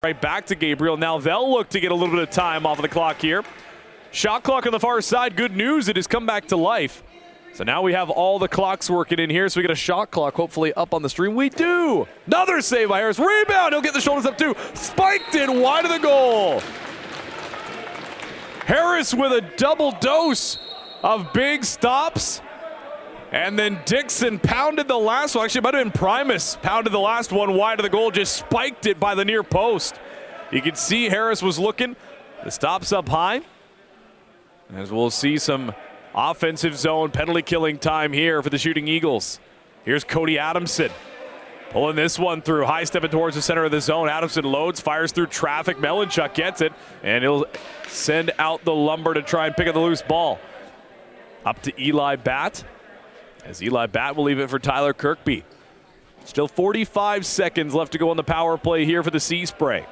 Right back to Gabriel. Now they'll look to get a little bit of time off of the clock here. Shot clock on the far side. Good news, it has come back to life. So now we have all the clocks working in here, so we get a shot clock hopefully up on the stream. We do! Another save by Harris. Rebound! He'll get the shoulders up too. Spiked it wide of the goal. Harris with a double dose of big stops. And then Dixon pounded the last one. Actually, it might have been Primus. Pounded the last one wide of the goal, just spiked it by the near post. You can see Harris was looking. The stop's up high. As we'll see some offensive zone penalty killing time here for the Shooting Eagles. Here's Cody Adamson. Pulling this one through. High stepping towards the center of the zone. Adamson loads, fires through traffic. Melanchuk gets it, and he'll send out the lumber to try and pick up the loose ball. Up to Eli Batt. As Eli Batt will leave it for Tyler Kirkby. Still 45 seconds left to go on the power play here for the Sea Spray.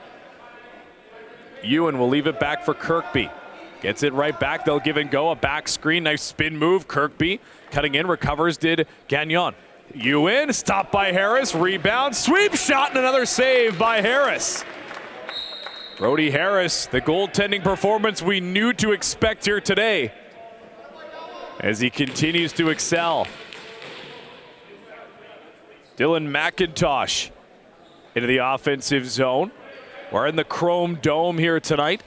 Ewan will leave it back for Kirkby. Gets it right back. They'll give and go. A back screen. Nice spin move. Kirkby cutting in. Recovers did Gagnon. Ewan stopped by Harris. Rebound. Sweep shot and another save by Harris. Brody Harris, the goaltending performance we knew to expect here today, as he continues to excel. Dylan McIntosh into the offensive zone. We're in the Chrome Dome here tonight.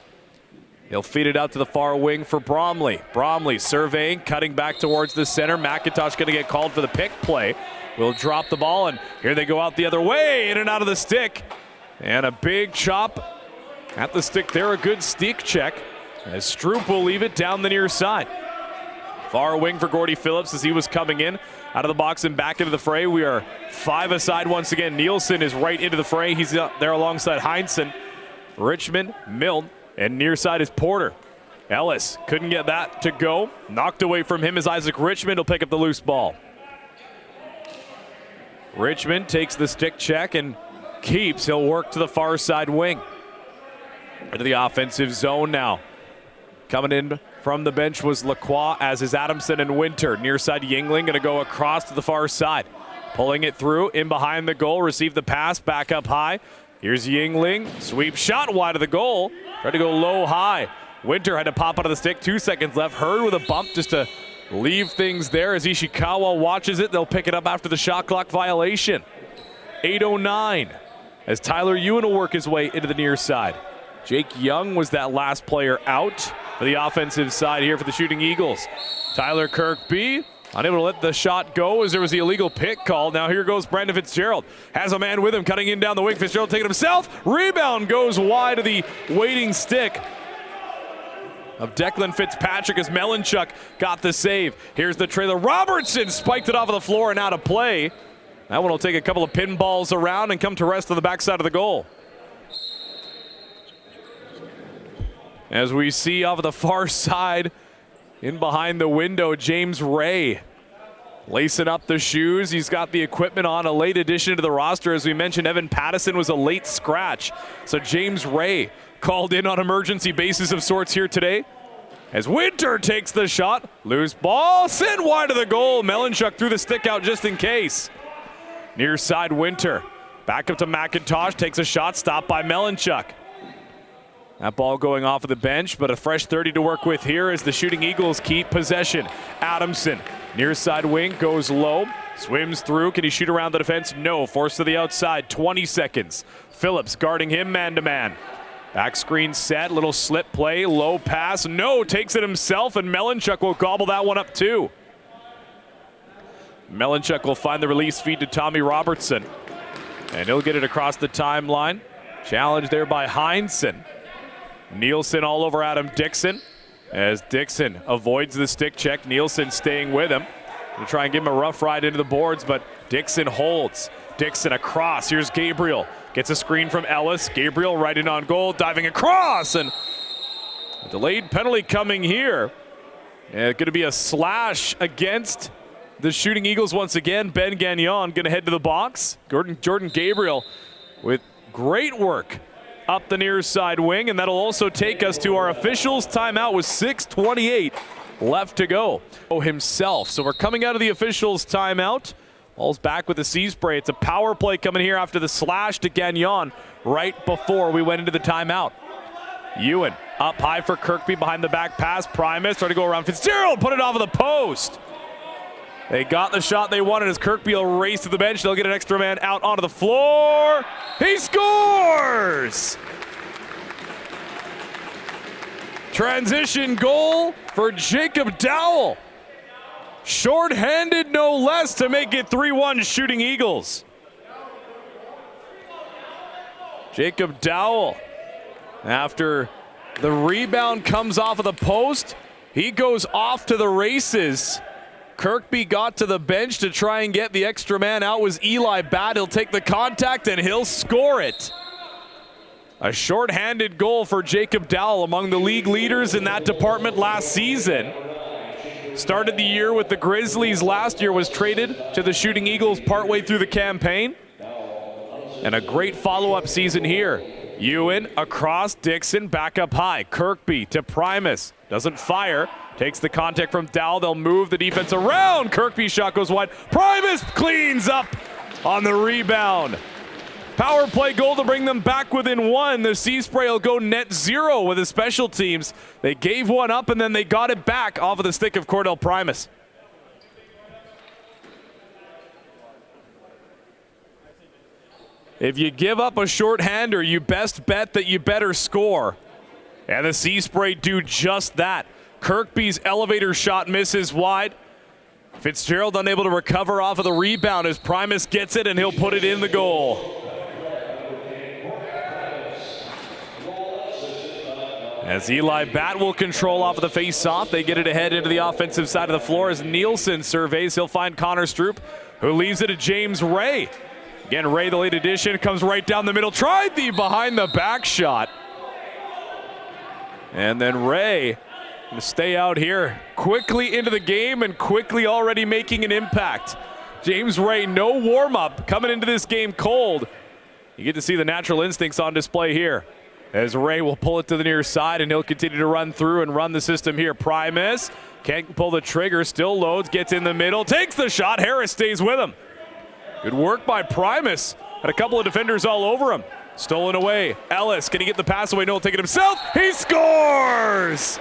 He'll feed it out to the far wing for Bromley. Bromley surveying, cutting back towards the center. McIntosh going to get called for the pick play. Will drop the ball, and here they go out the other way, in and out of the stick. And a big chop at the stick there, a good stick check, as Stroop will leave it down the near side. Far wing for Gordy Phillips as he was coming in out of the box and back into the fray. We are 5 aside once again. Nielsen is right into the fray. He's there alongside Heinsohn, Richmond, Milne, and near side is Porter. Ellis couldn't get that to go. Knocked away from him as Isaac Richmond will pick up the loose ball. Richmond takes the stick check and keeps. He'll work to the far side wing. Into the offensive zone now. Coming in from the bench was Lacroix, as is Adamson and Winter. Near side Yingling going to go across to the far side. Pulling it through, in behind the goal, receive the pass, back up high. Here's Yingling, sweep shot wide of the goal. Tried to go low high. Winter had to pop out of the stick, 2 seconds left. Hurd with a bump just to leave things there as Ishikawa watches it. They'll pick it up after the shot clock violation. 8:09 as Tyler Ewan will work his way into the near side. Jake Young was that last player out for the offensive side here for the Shooting Eagles. Tyler Kirkby unable to let the shot go as there was the illegal pick call. Now here goes Brandon Fitzgerald. Has a man with him cutting in down the wing. Fitzgerald taking it himself. Rebound goes wide of the waiting stick of Declan Fitzpatrick as Melanchuk got the save. Here's the trailer. Robertson spiked it off of the floor and out of play. That one will take a couple of pinballs around and come to rest on the backside of the goal. As we see off of the far side, in behind the window, James Ray lacing up the shoes. He's got the equipment on, a late addition to the roster. As we mentioned, Evan Pattison was a late scratch. So James Ray called in on emergency basis of sorts here today. As Winter takes the shot, loose ball, sent wide of the goal. Melanchuk threw the stick out just in case. Near side Winter, back up to McIntosh, takes a shot, stopped by Melanchuk. That ball going off of the bench, but a fresh 30 to work with here as the Shooting Eagles keep possession. Adamson, near side wing, goes low, swims through. Can he shoot around the defense? No, forced to the outside, 20 seconds. Phillips guarding him man-to-man. Back screen set, little slip play, low pass. No, takes it himself, and Melanchuk will gobble that one up too. Melanchuk will find the release feed to Tommy Robertson, and he'll get it across the timeline. Challenge there by Heinsohn. Nielsen all over Adam Dixon as Dixon avoids the stick check. Nielsen staying with him to try and give him a rough ride into the boards, but Dixon holds. Dixon across. Here's Gabriel. Gets a screen from Ellis. Gabriel right in on goal, diving across, and a delayed penalty coming here. Going to be a slash against the Shooting Eagles once again. Ben Gagnon going to head to the box. Jordan Gabriel with great work up the near side wing, and that'll also take us to our officials timeout with 6:28 left to go himself. So we're coming out of the officials timeout Ball's back with the Sea Spray. It's a power play coming here after the slash to Gagnon right before we went into the timeout. Ewan up high for Kirkby behind the back pass. Primus trying to go around Fitzgerald, put it off of the post. They got the shot they wanted as Kirkby will race to the bench. They'll get an extra man out onto the floor. He scores! Transition goal for Jacob Dowell. Short-handed, no less, to make it 3-1 Shooting Eagles. Jacob Dowell, after the rebound comes off of the post, he goes off to the races. Kirkby got to the bench to try and get the extra man out. Was Eli Batt. He'll take the contact and he'll score it. A short-handed goal for Jacob Dowell, among the league leaders in that department last season. Started the year with the Grizzlies last year, was traded to the Shooting Eagles partway through the campaign. And a great follow-up season here. Ewan across, Dixon back up high. Kirkby to Primus, doesn't fire. Takes the contact from Dowell, they'll move the defense around. Kirkby's shot goes wide. Primus cleans up on the rebound. Power play goal to bring them back within one. The Sea Spray will go net zero with the special teams. They gave one up and then they got it back off of the stick of Cordell Primus. If you give up a shorthander, you best bet that you better score. And the Sea Spray do just that. Kirkby's elevator shot misses wide. Fitzgerald unable to recover off of the rebound as Primus gets it and he'll put it in the goal. As Eli Batt will control off of the face-off, they get it ahead into the offensive side of the floor as Nielsen surveys. He'll find Connor Stroop, who leaves it to James Ray. Again, Ray, the late addition, comes right down the middle. Tried the behind-the-back shot. And then Ray going to stay out here quickly into the game and quickly already making an impact. James Ray, no warm-up, coming into this game cold. You get to see the natural instincts on display here, as Ray will pull it to the near side and he'll continue to run through and run the system here. Primus can't pull the trigger, still loads, gets in the middle, takes the shot. Harris stays with him. Good work by Primus. Had a couple of defenders all over him. Stolen away. Ellis, can he get the pass away? No, he'll take it himself. He scores!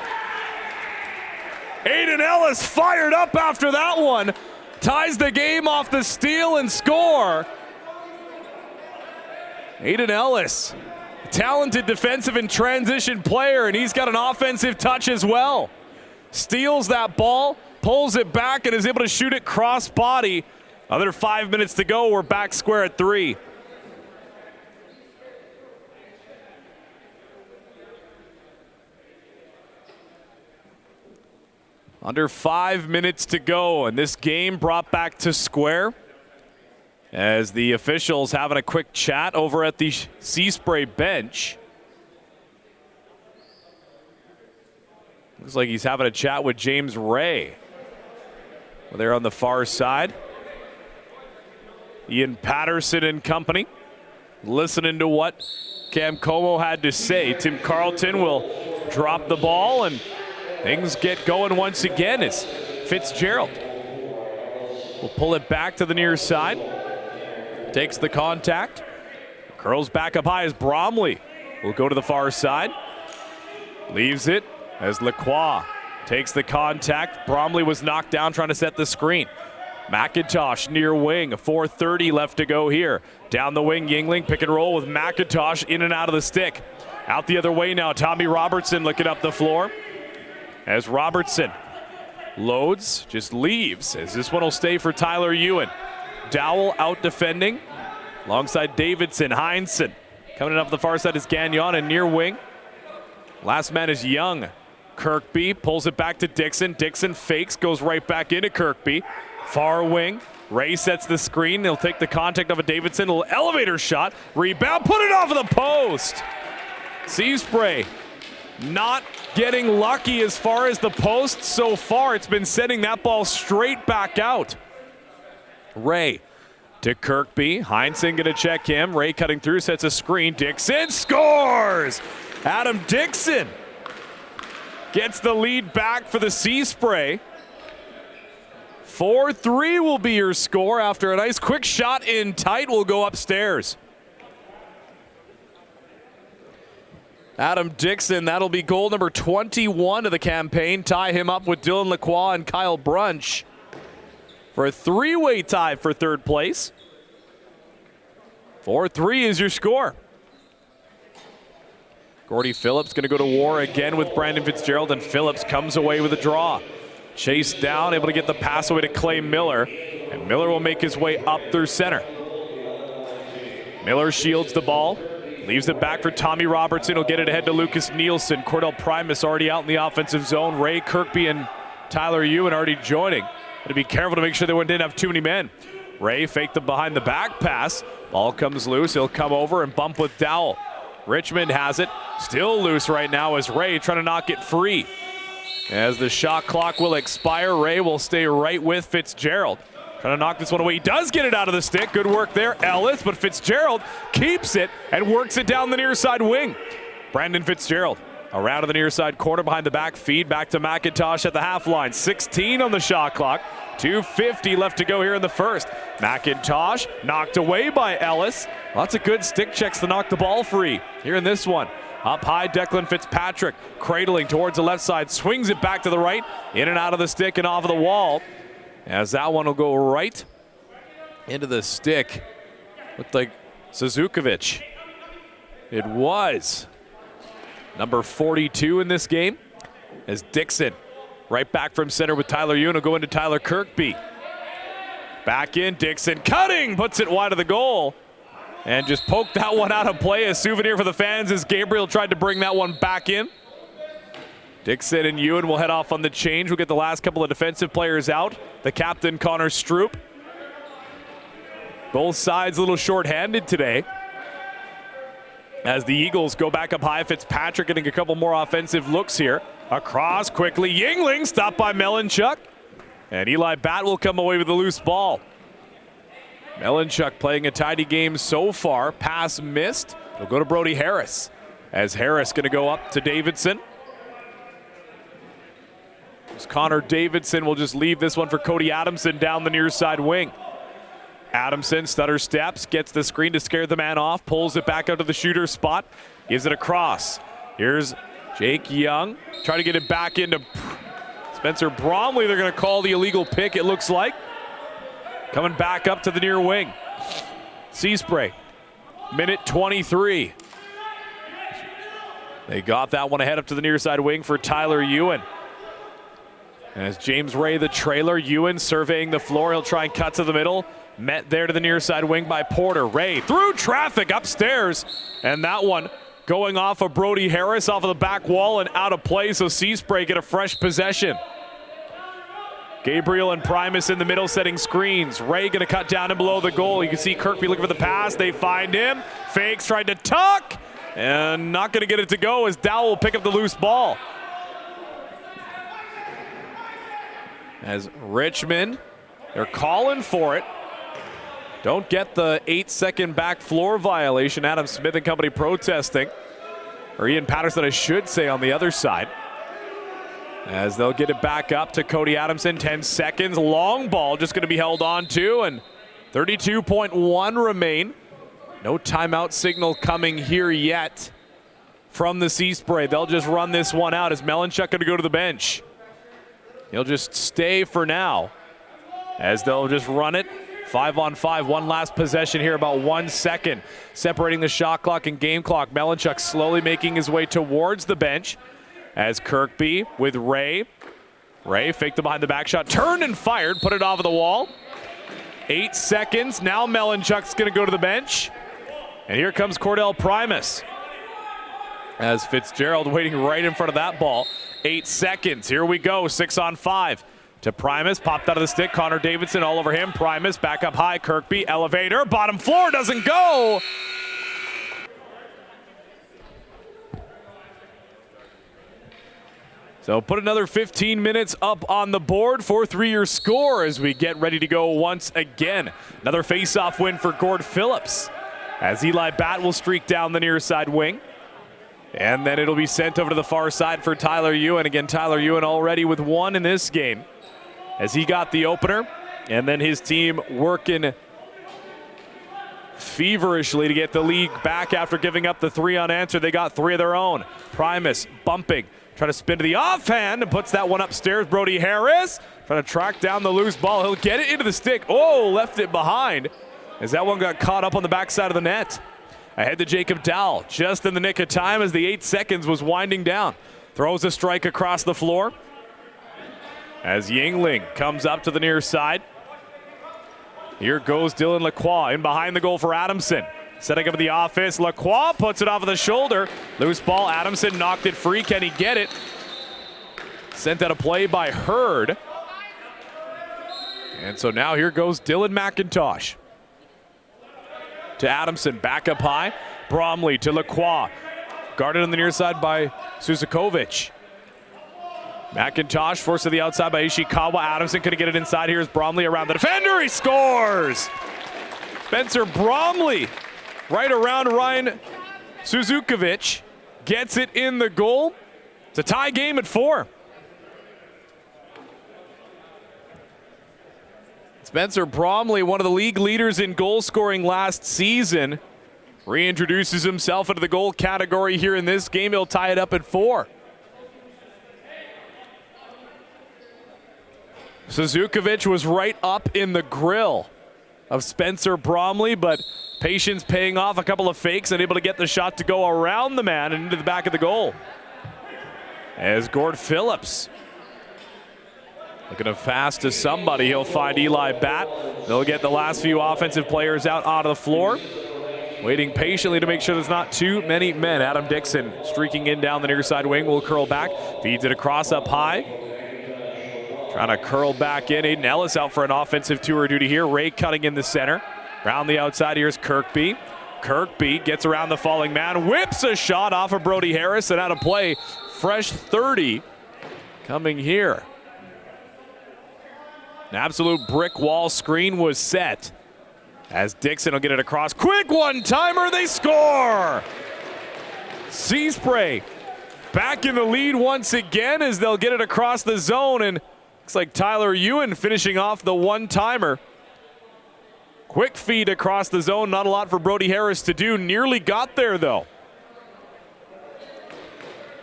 Aiden Ellis fired up after that one. Ties the game off the steal and score. Aiden Ellis, talented defensive and transition player, and he's got an offensive touch as well. Steals that ball, pulls it back, and is able to shoot it cross body. Another 5 minutes to go. We're back square at 3. Under 5 minutes to go, and this game brought back to square as the officials having a quick chat over at the Sea Spray bench. Looks like he's having a chat with James Ray. Well, they're on the far side. Ian Patterson and company listening to what Cam Como had to say. Tim Carlton will drop the ball and things get going once again as Fitzgerald will pull it back to the near side. Takes the contact. Curls back up high as Bromley will go to the far side. Leaves it as Lacroix takes the contact. Bromley was knocked down trying to set the screen. McIntosh near wing, 4:30 left to go here. Down the wing, Yingling pick and roll with McIntosh in and out of the stick. Out the other way now, Tommy Robertson looking up the floor. As Robertson loads, just leaves, as this one will stay for Tyler Ewan. Dowell out defending alongside Davidson. Heinsohn coming up the far side is Gagnon and near wing. Last man is Young. Kirkby pulls it back to Dixon. Dixon fakes, goes right back into Kirkby. Far wing. Ray sets the screen. He'll take the contact of a Davidson. Little elevator shot. Rebound. Put it off of the post. Sea Spray not getting lucky as far as the post so far. It's been sending that ball straight back out. Ray to Kirkby. Heinsohn going to check him. Ray cutting through, sets a screen. Dixon scores! Adam Dixon gets the lead back for the Sea Spray. 4-3 will be your score after a nice quick shot in tight. Will go upstairs. Adam Dixon, that'll be goal number 21 of the campaign. Tie him up with Dylan Lacroix and Kyle Brunch for a three-way tie for third place. 4-3 is your score. Gordy Phillips going to go to war again with Brandon Fitzgerald, and Phillips comes away with a draw. Chased down, able to get the pass away to Clay Miller, and Miller will make his way up through center. Miller shields the ball, leaves it back for Tommy Robertson. He'll get it ahead to Lucas Nielsen. Cordell Primus already out in the offensive zone. Ray Kirkby and Tyler Ewan already joining. To be careful to make sure they didn't have too many men. Ray faked the behind the back pass. Ball comes loose. He'll come over and bump with Dowell. Richmond has it. Still loose right now as Ray trying to knock it free. As the shot clock will expire, Ray will stay right with Fitzgerald. Trying to knock this one away. He does get it out of the stick. Good work there, Ellis, but Fitzgerald keeps it and works it down the near side wing. Brandon Fitzgerald around to the near side corner behind the back feed. Back to McIntosh at the half line. 16 on the shot clock. 2:50 left to go here in the first. McIntosh knocked away by Ellis. Lots of good stick checks to knock the ball free here in this one. Up high, Declan Fitzpatrick cradling towards the left side. Swings it back to the right. In and out of the stick and off of the wall. As that one will go right into the stick. Looked like Suzukovic. It was number 42 in this game. As Dixon right back from center with Tyler Ewan will go into Tyler Kirkby. Back in, Dixon cutting, puts it wide of the goal. And just poked that one out of play. A souvenir for the fans as Gabriel tried to bring that one back in. Dixon and Ewan will head off on the change. We'll get the last couple of defensive players out. The captain, Connor Stroop. Both sides a little short-handed today. As the Eagles go back up high, Fitzpatrick getting a couple more offensive looks here. Across quickly, Yingling stopped by Melanchuk. And Eli Batt will come away with a loose ball. Melanchuk playing a tidy game so far. Pass missed. It'll go to Brody Harris. As Harris going to go up to Davidson. As Connor Davidson will just leave this one for Cody Adamson down the near side wing. Adamson stutter steps, gets the screen to scare the man off, pulls it back out to the shooter spot, gives it across. Here's Jake Young, trying to get it back into Spencer Bromley. They're going to call the illegal pick, it looks like. Coming back up to the near wing. Seaspray, minute 23. They got that one ahead up to the near side wing for Tyler Ewan. As James Ray, the trailer, Ewan surveying the floor. He'll try and cut to the middle. Met there to the near side wing by Porter. Ray through traffic upstairs. And that one going off of Brody Harris off of the back wall and out of play. So Seaspray get a fresh possession. Gabriel and Primus in the middle setting screens. Ray going to cut down and below the goal. You can see Kirkby looking for the pass. They find him. Fakes, tried to tuck. And not going to get it to go as Dowell will pick up the loose ball. As Richmond, they're calling for it. Don't get the 8-second back floor violation. Adam Smith and company protesting. Or Ian Patterson, I should say, on the other side. As they'll get it back up to Cody Adamson. 10 seconds. Long ball just going to be held on to. And 32.1 remain. No timeout signal coming here yet from the Seaspray. They'll just run this one out as Melanchuk going to go to the bench. He'll just stay for now as they'll just run it 5-on-5. One last possession here, about 1 second separating the shot clock and game clock. Melanchuk slowly making his way towards the bench as Kirkby with Ray. Ray faked the behind the back shot, turned and fired, put it off of the wall. 8 seconds. Now Melanchuk's going to go to the bench. And here comes Cordell Primus as Fitzgerald waiting right in front of that ball. 8 seconds. Here we go. 6-on-5 to Primus. Popped out of the stick. Connor Davidson all over him. Primus back up high. Kirkby. Elevator. Bottom floor. Doesn't go. So put another 15 minutes up on the board. 4-3 your score as we get ready to go once again. Another face-off win for Gord Phillips as Eli Batt will streak down the near side wing. And then it'll be sent over to the far side for Tyler Ewan. Again, Tyler Ewan already with one in this game. as he got the opener. And then his team working feverishly to get the league back after giving up the 3 unanswered. They got 3 of their own. Primus bumping, trying to spin to the offhand and puts that one upstairs. Brody Harris trying to track down the loose ball. He'll get it into the stick. Oh, left it behind as that one got caught up on the backside of the net. Ahead to Jacob Dowell, just in the nick of time as the 8 seconds was winding down. Throws a strike across the floor as Yingling comes up to the near side. Here goes Dylan Lacroix in behind the goal for Adamson. Setting up the offense, Lacroix puts it off of the shoulder. Loose ball, Adamson knocked it free. Can he get it? Sent out a play by Hurd. And so now here goes Dylan McIntosh. To Adamson, back up high. Bromley to Lacroix. Guarded on the near side by Suzukovic. McIntosh forced to the outside by Ishikawa. Adamson couldn't get it inside. Here's Bromley around the defender. He scores! Spencer Bromley right around Ryan Suzukovic. Gets it in the goal. It's a tie game at 4. Spencer Bromley, one of the league leaders in goal scoring last season, reintroduces himself into the goal category here in this game. He'll tie it up at 4. Suzukovic was right up in the grill of Spencer Bromley, but patience paying off, a couple of fakes and able to get the shot to go around the man and into the back of the goal. As Gord Phillips looking to pass to somebody, he'll find Eli Batt. They'll get the last few offensive players out onto the floor. Waiting patiently to make sure there's not too many men. Adam Dixon streaking in down the near side wing, will curl back, feeds it across up high. Trying to curl back in. Aiden Ellis out for an offensive tour duty here. Ray cutting in the center. Round the outside, here's Kirkby. Kirkby gets around the falling man, whips a shot off of Brody Harris and out of play. Fresh 30 coming here. An absolute brick wall screen was set as Dixon will get it across. Quick one-timer, they score! Seaspray back in the lead once again as they'll get it across the zone, and looks like Tyler Ewan finishing off the one-timer. Quick feed across the zone, not a lot for Brody Harris to do. Nearly got there though.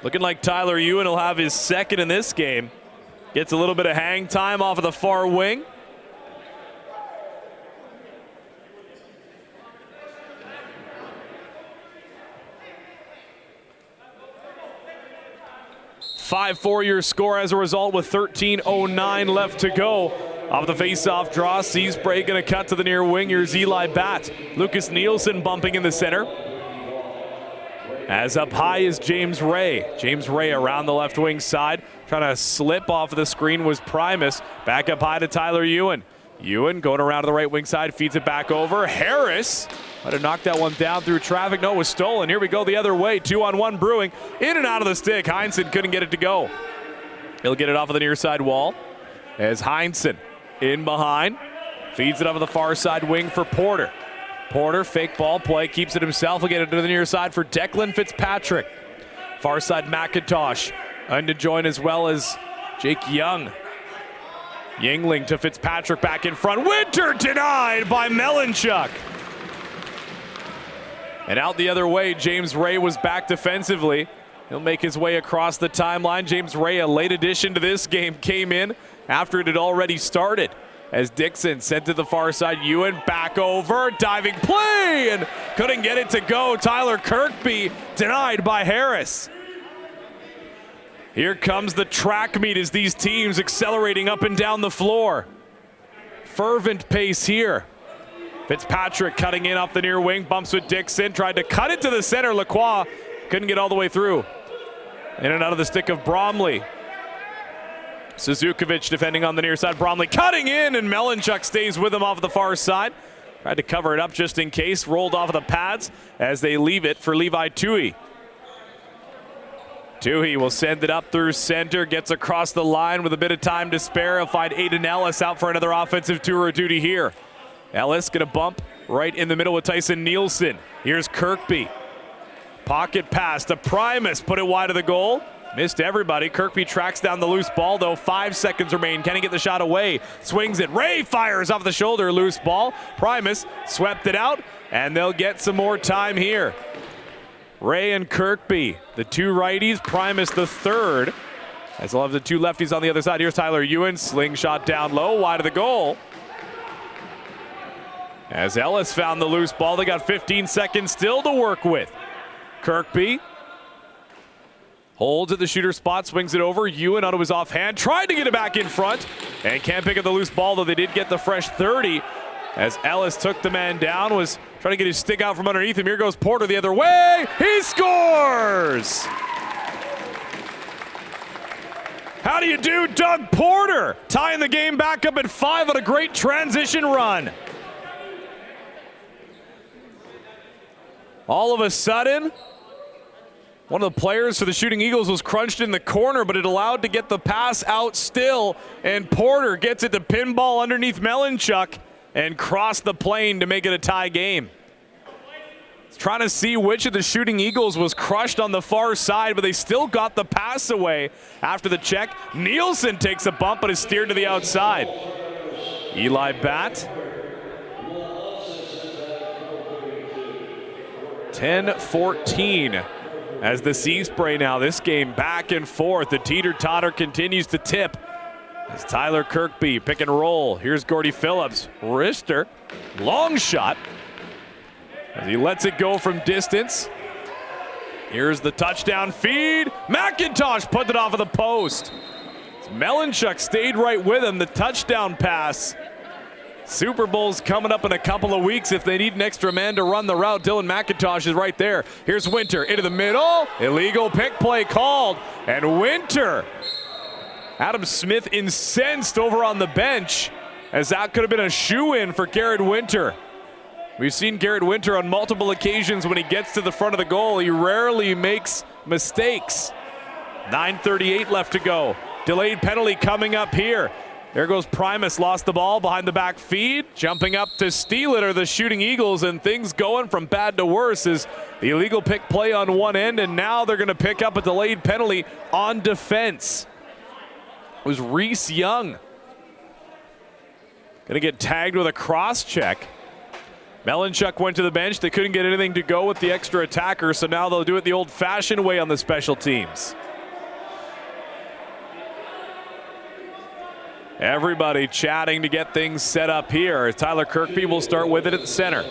Looking like Tyler Ewan will have his second in this game. Gets a little bit of hang time off of the far wing. Your score as a result with 13:09 left to go. Off the face-off draw, Seaspray going to cut to the near wing. Here's Eli Batt. Lucas Nielsen bumping in the center. As up high is James Ray. James Ray around the left wing side. Trying to slip off of the screen was Primus. Back up high to Tyler Ewan. Ewan going around to the right wing side, feeds it back over. Harris might have knocked that one down through traffic. No, it was stolen. Here we go the other way. 2-on-1 brewing. In and out of the stick. Heinsohn couldn't get it to go. He'll get it off of the near side wall. As Heinsohn in behind. Feeds it up to the far side wing for Porter. Porter, fake ball play, keeps it himself. He'll get it to the near side for Declan Fitzpatrick. Far side McIntosh. And to join as well as Jake Young. Yingling to Fitzpatrick back in front. Winter denied by Melanchuk. And out the other way, James Ray was back defensively. He'll make his way across the timeline. James Ray, a late addition to this game, came in after it had already started. As Dixon sent to the far side, Ewan back over, diving play, and couldn't get it to go. Tyler Kirkby denied by Harris. Here comes the track meet as these teams accelerating up and down the floor. Fervent pace here. Fitzpatrick cutting in off the near wing, bumps with Dixon, tried to cut it to the center. Lacroix couldn't get all the way through. In and out of the stick of Bromley. Suzukovic defending on the near side. Bromley cutting in, and Melanchuk stays with him off the far side. Tried to cover it up just in case. Rolled off of the pads as they leave it for Levi Toohey. Toohey will send it up through center. Gets across the line with a bit of time to spare. He'll find Aiden Ellis out for another offensive tour of duty here. Ellis going to bump right in the middle with Tyson Nielsen. Here's Kirkby. Pocket pass to Primus. Put it wide of the goal. Missed everybody. Kirkby tracks down the loose ball, though. 5 seconds remain. Can he get the shot away? Swings it. Ray fires off the shoulder. Loose ball. Primus swept it out, and they'll get some more time here. Ray and Kirkby, the two righties. Primus the third. As they'll have the two lefties on the other side. Here's Tyler Ewan. Slingshot down low, wide of the goal. As Ellis found the loose ball, they got 15 seconds still to work with. Kirkby holds at the shooter spot, swings it over. Ewan out of his offhand, tried to get it back in front, and can't pick up the loose ball, though they did get the fresh 30. As Ellis took the man down, was trying to get his stick out from underneath him. Here goes Porter the other way. He scores! How do you do, Doug Porter? Tying the game back up at 5 on a great transition run. All of a sudden, one of the players for the Shooting Eagles was crunched in the corner, but it allowed to get the pass out still, and Porter gets it to pinball underneath Melanchuk and cross the plane to make it a tie game. Trying to see which of the Shooting Eagles was crushed on the far side, but they still got the pass away after the check. Nielsen takes a bump, but is steered to the outside. Eli Batt. 10-14 as the Sea Spray now. This game back and forth. The teeter-totter continues to tip. As Tyler Kirkby pick and roll. Here's Gordy Phillips. Wrister. Long shot. As he lets it go from distance. Here's the touchdown feed. McIntosh put it off of the post. Melanchuk stayed right with him. The touchdown pass. Super Bowl's coming up in a couple of weeks. If they need an extra man to run the route, Dylan McIntosh is right there. Here's Winter into the middle. Illegal pick play called. And Winter. Adam Smith incensed over on the bench, as that could have been a shoe-in for Garrett Winter. We've seen Garrett Winter on multiple occasions when he gets to the front of the goal. He rarely makes mistakes. 9:38 left to go. Delayed penalty coming up here. There goes Primus, lost the ball behind the back feed. Jumping up to steal it are the Shooting Eagles, and things going from bad to worse as the illegal pick play on one end, and now they're going to pick up a delayed penalty on defense. It was Reese Young. Going to get tagged with a cross check. Melanchuk went to the bench. They couldn't get anything to go with the extra attacker, so now they'll do it the old-fashioned way on the special teams. Everybody chatting to get things set up here. Tyler Kirkby will start with it at the center.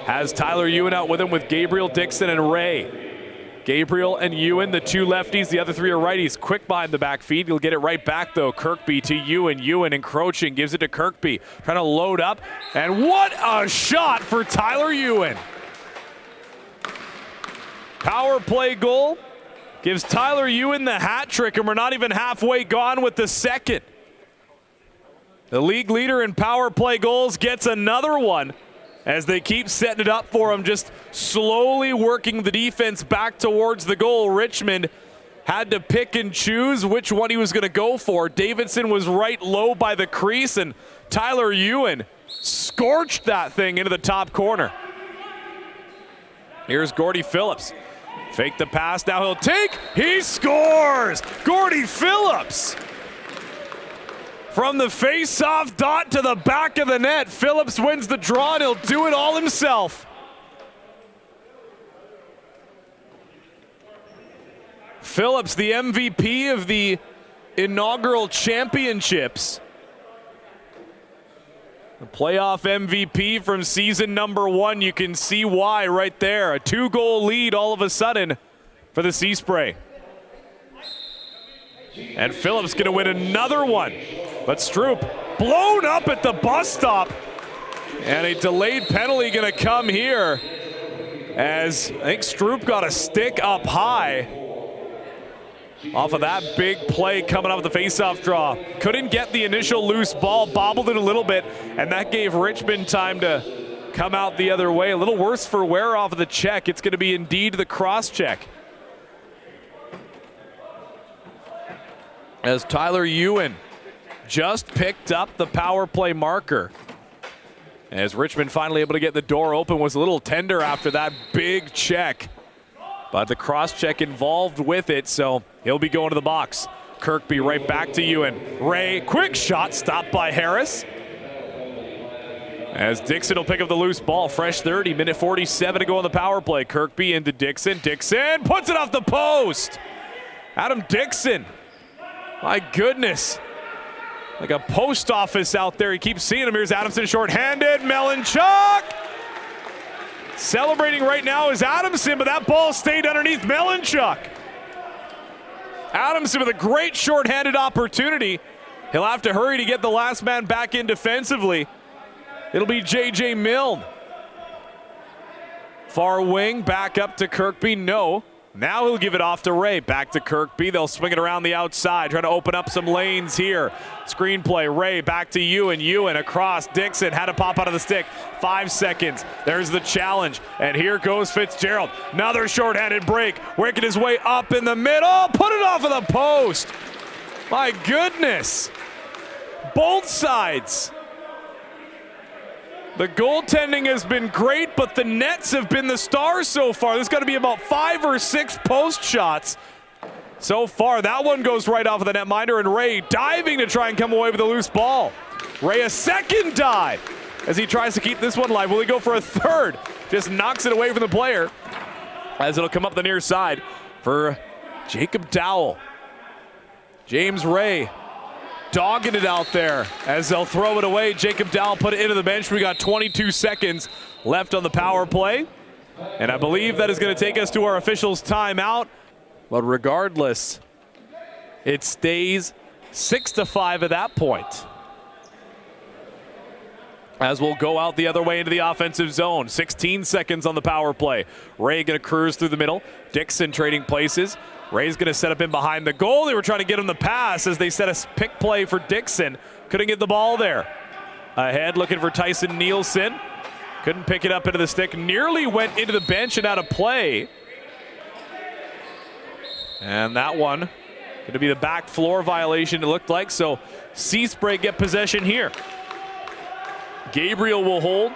Has Tyler Ewan out with him with Gabriel, Dixon, and Ray. Gabriel and Ewan, the two lefties. The other three are righties. Quick behind the back feed. He'll get it right back, though. Kirkby to Ewan. Ewan encroaching. Gives it to Kirkby. Trying to load up. And what a shot for Tyler Ewan. Power play goal. Gives Tyler Ewan the hat trick, and we're not even halfway gone with the second. The league leader in power play goals gets another one as they keep setting it up for him, just slowly working the defense back towards the goal. Richmond had to pick and choose which one he was going to go for. Davidson was right low by the crease, and Tyler Ewan scorched that thing into the top corner. Here's Gordy Phillips. Fake the pass, now he'll take. He scores! Gordy Phillips! From the face-off dot to the back of the net, Phillips wins the draw, and he'll do it all himself. Phillips, the MVP of the inaugural championships. The playoff MVP from season number 1. You can see why right there. A 2-goal lead all of a sudden for the Sea Spray. And Phillips going to win another one. But Stroop blown up at the bus stop. And a delayed penalty going to come here, as I think Stroop got a stick up high off of that big play coming off the faceoff draw. Couldn't get the initial loose ball, bobbled it a little bit, and that gave Richmond time to come out the other way. A little worse for wear off of the check. It's going to be indeed the cross check. As Tyler Ewan just picked up the power play marker. As Richmond finally able to get the door open, was a little tender after that big check. but the cross-check involved with it, so he'll be going to the box. Kirkby right back to Ewan. Ray, quick shot, stopped by Harris. As Dixon will pick up the loose ball. Fresh 30, minute 47 to go on the power play. Kirkby into Dixon. Dixon puts it off the post. Adam Dixon. My goodness. Like a post office out there. He keeps seeing him. Here's Adamson shorthanded. Melanchuk. Celebrating right now is Adamson, but that ball stayed underneath Melanchuk. Adamson with a great shorthanded opportunity. He'll have to hurry to get the last man back in defensively. It'll be J.J. Milne. Far wing, back up to Kirkby, no. Now he'll give it off to Ray, back to Kirkby. They'll swing it around the outside, trying to open up some lanes here. Screenplay, Ray back to Ewan. Ewan across, Dixon had to pop out of the stick. 5 seconds, there's the challenge. And here goes Fitzgerald. Another shorthanded break, working his way up in the middle. Put it off of the post. My goodness. Both sides. The goaltending has been great, but the nets have been the stars so far. There's got to be about 5 or 6 post shots so far. That one goes right off of the netminder, and Ray diving to try and come away with a loose ball. Ray a second dive as he tries to keep this one live. Will he go for a third? Just knocks it away from the player as it'll come up the near side for Jacob Dowell. James Ray dogging it out there as they'll throw it away. Jacob Dowell put it into the bench. We got 22 seconds left on the power play. And I believe that is going to take us to our officials' timeout. But regardless, it stays 6-5 at that point. As we'll go out the other way into the offensive zone. 16 seconds on the power play. Ray going to cruise through the middle. Dixon trading places. Ray's going to set up in behind the goal. They were trying to get him the pass as they set a pick play for Dixon. Couldn't get the ball there. Ahead looking for Tyson Nielsen. Couldn't pick it up into the stick. Nearly went into the bench and out of play. And that one going to be the back floor violation, it looked like. So Seaspray get possession here. Gabriel will hold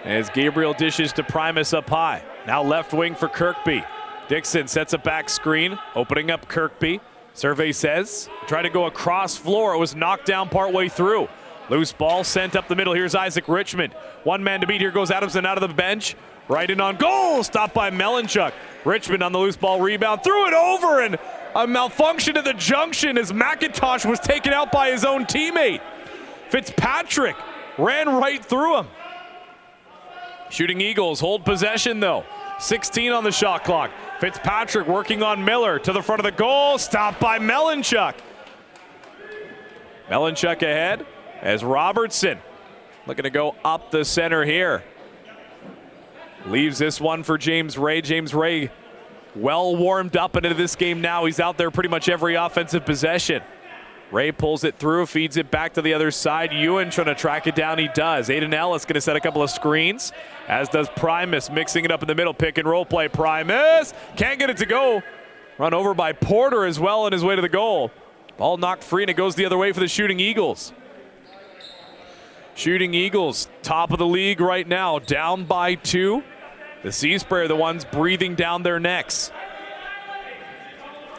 as Gabriel dishes to Primus up high. Now left wing for Kirkby. Dixon sets a back screen, opening up Kirkby. Survey says, trying to go across floor. It was knocked down partway through. Loose ball sent up the middle. Here's Isaac Richmond. One man to beat. Here goes Adamson out of the bench. Right in on goal. Stopped by Melanchuk. Richmond on the loose ball rebound. Threw it over, and a malfunction at the junction as McIntosh was taken out by his own teammate. Fitzpatrick ran right through him. Shooting Eagles hold possession though. 16 on the shot clock. Fitzpatrick working on Miller to the front of the goal. Stopped by Melanchuk. Melanchuk ahead as Robertson looking to go up the center here. Leaves this one for James Ray. James Ray well warmed up into this game now. He's out there pretty much every offensive possession. Ray pulls it through, feeds it back to the other side. Ewan trying to track it down. He does. Aiden Ellis going to set a couple of screens, as does Primus, mixing it up in the middle. Pick and roll play. Primus can't get it to go. Run over by Porter as well on his way to the goal. Ball knocked free, and it goes the other way for the Shooting Eagles. Shooting Eagles, top of the league right now, down by 2. The Seaspray are the ones breathing down their necks.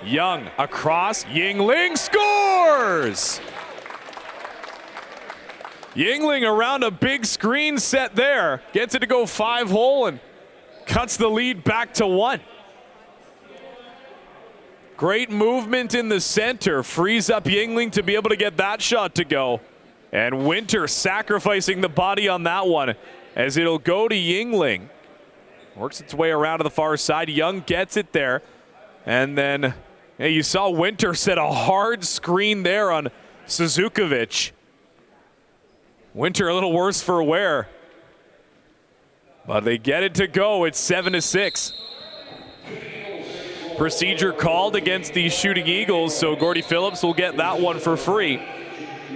Young across, Yingling scores! Yingling around a big screen set there, gets it to go 5-hole and cuts the lead back to 1. Great movement in the center, frees up Yingling to be able to get that shot to go. And Winter sacrificing the body on that one as it'll go to Yingling. Works its way around to the far side. Young gets it there. And then you saw Winter set a hard screen there on Suzukovic. Winter a little worse for wear. But they get it to go. It's 7-6. Procedure called against the Shooting Eagles, so Gordy Phillips will get that one for free.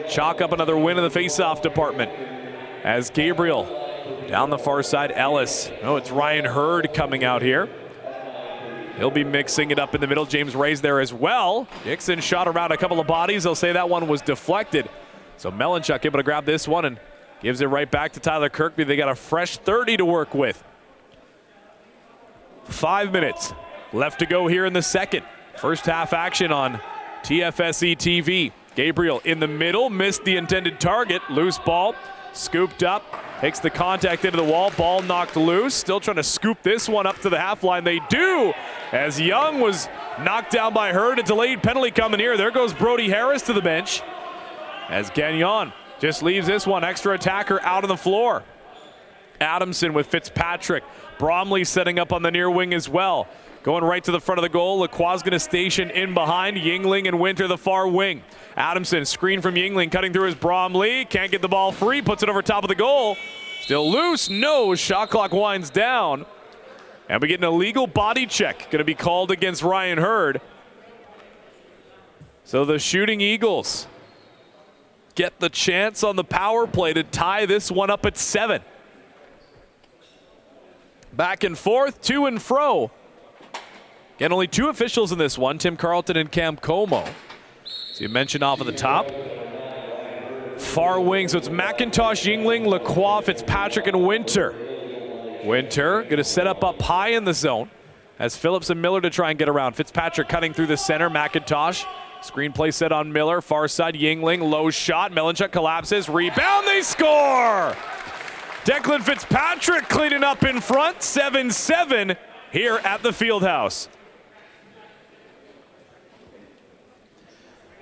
Chalk up another win in the faceoff department. As Gabriel down the far side, Ellis. Oh, it's Ryan Hurd coming out here. He'll be mixing it up in the middle. James Ray's there as well. Dixon shot around a couple of bodies. They'll say that one was deflected. So Melanchuk able to grab this one and gives it right back to Tyler Kirkby. They got a fresh 30 to work with. 5 minutes left to go here in the second. First half action on TFSE TV. Gabriel in the middle, missed the intended target. Loose ball, scooped up, takes the contact into the wall. Ball knocked loose. Still trying to scoop this one up to the half line. They do, as Young was knocked down by Hurd. A delayed penalty coming here. There goes Brody Harris to the bench, as Gagnon just leaves this one. Extra attacker out on the floor. Adamson with Fitzpatrick. Bromley setting up on the near wing as well. Going right to the front of the goal. Lacroix's going to station in behind. Yingling and Winter the far wing. Adamson, screen from Yingling, cutting through his Bromley. Can't get the ball free. Puts it over top of the goal. Still loose. No. Shot clock winds down. And we get an illegal body check. Going to be called against Ryan Hurd. So the Shooting Eagles get the chance on the power play to tie this one up at 7. Back and forth, to and fro. Again, only 2 officials in this one, Tim Carlton and Cam Como. So you mentioned off of the top. Far wing, so it's McIntosh, Yingling, Lacroix, Fitzpatrick, and Winter. Winter going to set up high in the zone as Phillips and Miller to try and get around. Fitzpatrick cutting through the center, McIntosh. Screenplay set on Miller, far side, Yingling, low shot. Melanchuk collapses, rebound, they score! Declan Fitzpatrick cleaning up in front, 7-7 here at the Fieldhouse.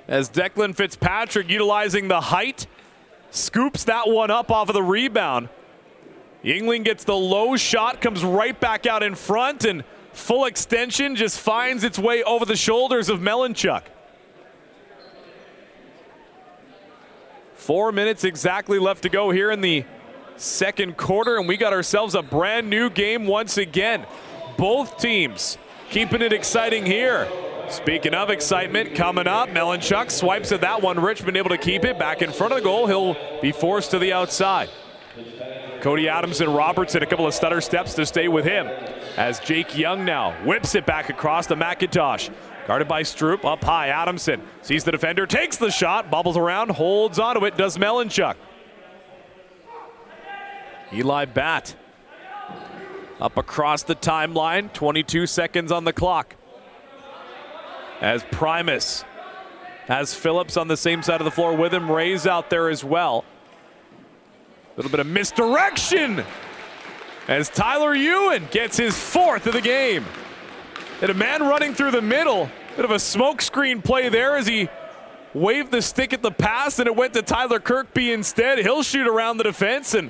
As Declan Fitzpatrick, utilizing the height, scoops that one up off of the rebound. Yingling gets the low shot, comes right back out in front, and full extension just finds its way over the shoulders of Melanchuk. 4 minutes exactly left to go here in the second quarter, and we got ourselves a brand new game once again. Both teams keeping it exciting here. Speaking of excitement, coming up, Melanchuk swipes at that one. Richmond able to keep it back in front of the goal. He'll be forced to the outside. Cody Adams and Robertson, a couple of stutter steps to stay with him, as Jake Young now whips it back across to McIntosh. Guarded by Stroop, up high, Adamson sees the defender, takes the shot, bobbles around, holds onto it, does Melanchuk. Eli Batt up across the timeline, 22 seconds on the clock. As Primus has Phillips on the same side of the floor with him. Ray's out there as well. A little bit of misdirection as Tyler Ewan gets his 4th of the game. And a man running through the middle. Bit of a smokescreen play there as he waved the stick at the pass, and it went to Tyler Kirkby instead. He'll shoot around the defense and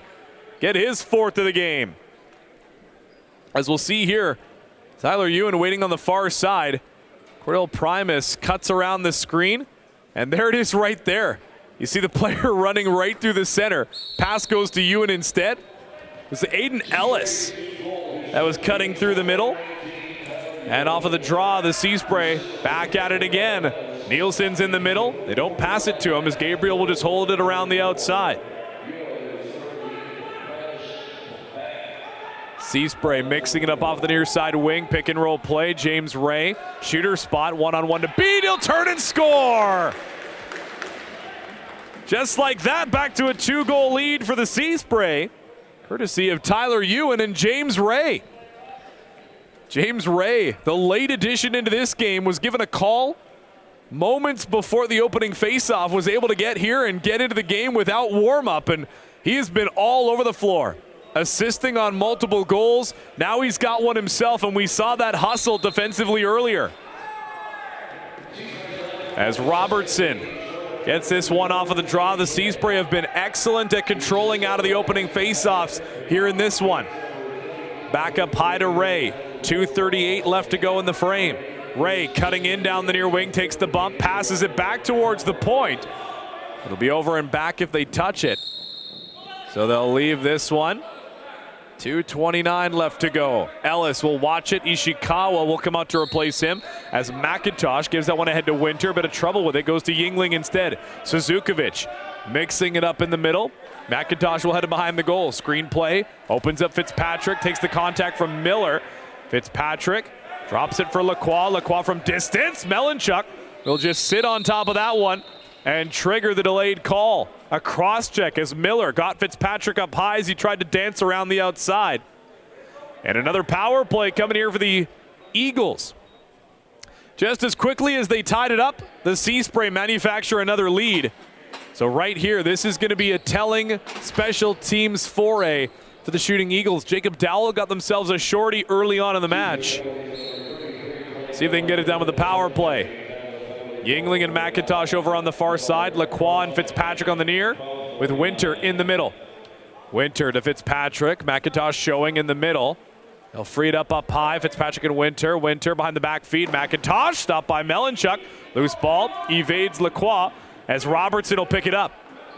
get his 4th of the game. As we'll see here, Tyler Ewan waiting on the far side. Cordell Primus cuts around the screen, and there it is right there. You see the player running right through the center. Pass goes to Ewan instead. It was Aiden Ellis that was cutting through the middle. And off of the draw, the Sea Spray back at it again. Nielsen's in the middle. They don't pass it to him, as Gabriel will just hold it around the outside. Sea Spray mixing it up off the near side wing. Pick and roll play. James Ray, shooter spot, one-on-one to beat. He'll turn and score. Just like that, back to a 2-goal lead for the Sea Spray, courtesy of Tyler Ewan and James Ray. James Ray, the late addition into this game, was given a call moments before the opening faceoff, was able to get here and get into the game without warm-up, and he has been all over the floor, assisting on multiple goals. Now he's got one himself, and we saw that hustle defensively earlier. As Robertson gets this one off of the draw, the Sea Spray have been excellent at controlling out of the opening faceoffs here in this one. Back up high to Ray. 2:38 left to go in the frame. Ray cutting in down the near wing, takes the bump, passes it back towards the point. It'll be over and back if they touch it. So they'll leave this one. 2:29 left to go. Ellis will watch it. Ishikawa will come out to replace him as McIntosh gives that one ahead to Winter. Bit of trouble with it. Goes to Yingling instead. Suzukovic mixing it up in the middle. McIntosh will head behind the goal. Screen play. Opens up Fitzpatrick. Takes the contact from Miller. Fitzpatrick drops it for Lacroix. Lacroix from distance. Melanchuk will just sit on top of that one and trigger the delayed call. A cross check as Miller got Fitzpatrick up high as he tried to dance around the outside. And another power play coming here for the Eagles. Just as quickly as they tied it up, the Sea Spray manufacture another lead. So right here, this is going to be a telling special teams foray for the Shooting Eagles. Jacob Dowell got themselves a shorty early on in the match. See if they can get it done with the power play. Yingling and McIntosh over on the far side. Lacroix and Fitzpatrick on the near, with Winter in the middle. Winter to Fitzpatrick. McIntosh showing in the middle. They'll free it up high. Fitzpatrick and Winter. Winter behind the back feed. McIntosh stopped by Melanchuk. Loose ball. Evades Lacroix as Robertson will pick it up.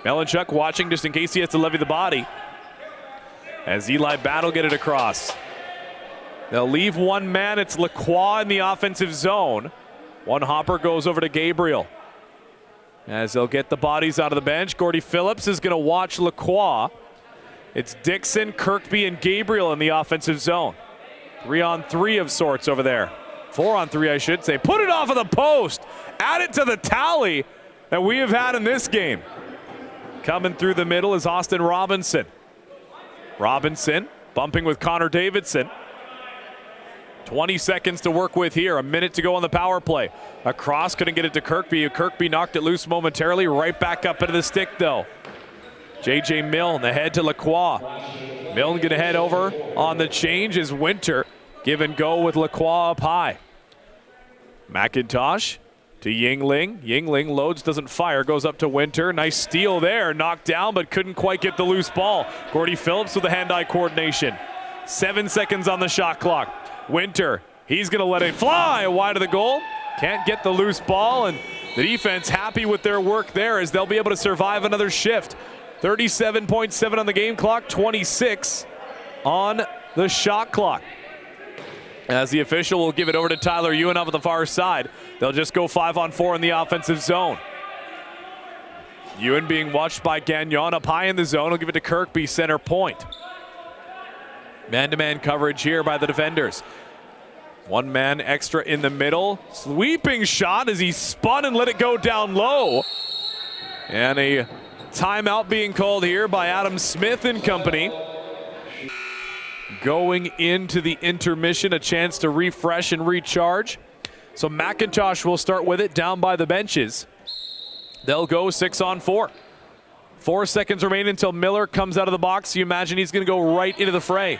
Melanchuk watching just in case he has to levy the body. As Eli Battle get it across. They'll leave one man. It's Lacroix in the offensive zone. One hopper goes over to Gabriel. As they'll get the bodies out of the bench, Gordy Phillips is going to watch Lacroix. It's Dixon, Kirkby, and Gabriel in the offensive zone. 3-on-3 of sorts over there. 4-on-3, I should say. Put it off of the post. Add it to the tally that we have had in this game. Coming through the middle is Austin Robinson. Robinson bumping with Connor Davidson. 20 seconds to work with here. A minute to go on the power play. Across, couldn't get it to Kirkby. Kirkby knocked it loose momentarily. Right back up into the stick, though. J.J. Milne ahead to Lacroix. Milne going to head over on the change as Winter give and go with Lacroix up high. McIntosh to Yingling. Yingling loads, doesn't fire, goes up to Winter. Nice steal there. Knocked down, but couldn't quite get the loose ball. Gordy Phillips with the hand-eye coordination. 7 seconds on the shot clock. Winter, he's going to let it fly wide of the goal. Can't get the loose ball, and the defense happy with their work there as they'll be able to survive another shift. 37.7 on the game clock, 26 on the shot clock. As the official will give it over to Tyler Ewan up at the far side. They'll just go 5-on-4 in the offensive zone. Ewan being watched by Gagnon up high in the zone. He'll give it to Kirkby, center point. Man-to-man coverage here by the defenders. One man extra in the middle. Sweeping shot as he spun and let it go down low. And a timeout being called here by Adam Smith and company. Going into the intermission, a chance to refresh and recharge. So McIntosh will start with it down by the benches. They'll go 6-on-4. 4 seconds remain until Miller comes out of the box. You imagine he's going to go right into the fray.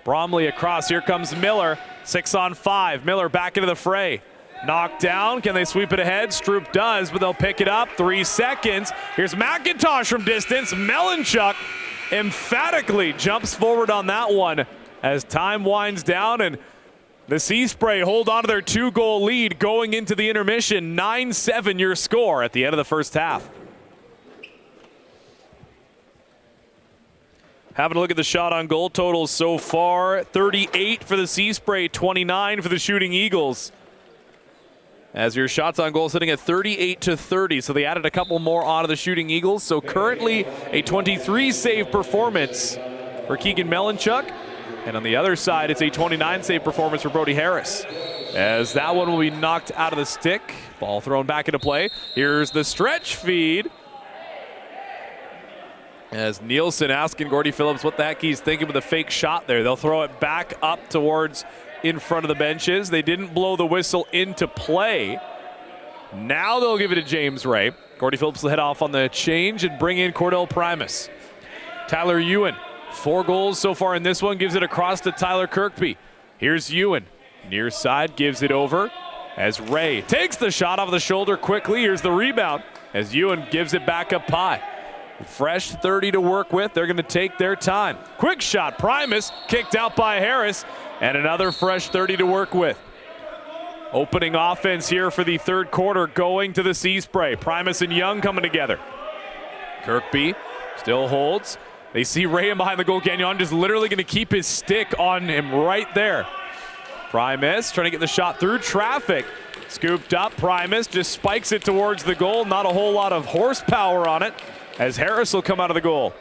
Bromley across. Here comes Miller. 6-on-5. Miller back into the fray. Knocked down. Can they sweep it ahead? Stroop does, but they'll pick it up. 3 seconds. Here's McIntosh from distance. Melanchuk emphatically jumps forward on that one as time winds down, and the Sea Spray hold on to their 2-goal lead going into the intermission. 9-7 your score at the end of the first half. Having a look at the shot on goal totals so far. 38 for the Sea Spray, 29 for the Shooting Eagles. As your shots on goal sitting at 38-30, so they added a couple more onto the Shooting Eagles. So currently a 23-save performance for Keegan Melanchuk. And on the other side, it's a 29-save performance for Brody Harris. As that one will be knocked out of the stick. Ball thrown back into play. Here's the stretch feed. As Nielsen asking Gordy Phillips what the heck he's thinking with a fake shot there. They'll throw it back up towards in front of the benches. They didn't blow the whistle into play. Now they'll give it to James Ray. Gordy Phillips will head off on the change and bring in Cordell Primus. Tyler Ewan, 4 goals so far in this one, gives it across to Tyler Kirkby. Here's Ewan. Near side, gives it over as Ray takes the shot off the shoulder quickly. Here's the rebound as Ewan gives it back up high. Fresh 30 to work with. They're going to take their time. Quick shot. Primus kicked out by Harris. And another fresh 30 to work with. Opening offense here for the third quarter going to the Sea Spray. Primus and Young coming together. Kirkby still holds. They see Ray behind the goal. Gagnon just literally going to keep his stick on him right there. Primus trying to get the shot through traffic. Scooped up. Primus just spikes it towards the goal. Not a whole lot of horsepower on it, as Harris will come out of the goal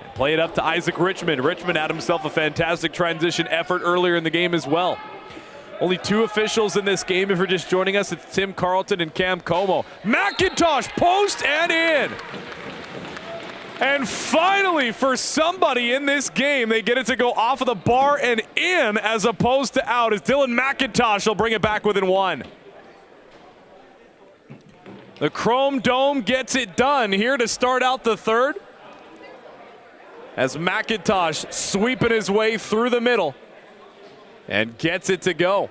and play it up to Isaac Richmond. Richmond had himself a fantastic transition effort earlier in the game as well. Only 2 officials in this game. If you're just joining us, it's Tim Carlton and Cam Como. McIntosh, post and in. And finally, for somebody in this game, they get it to go off of the bar and in as opposed to out, as Dylan McIntosh will bring it back within one. The Chrome Dome gets it done here to start out the third, as McIntosh sweeping his way through the middle and gets it to go.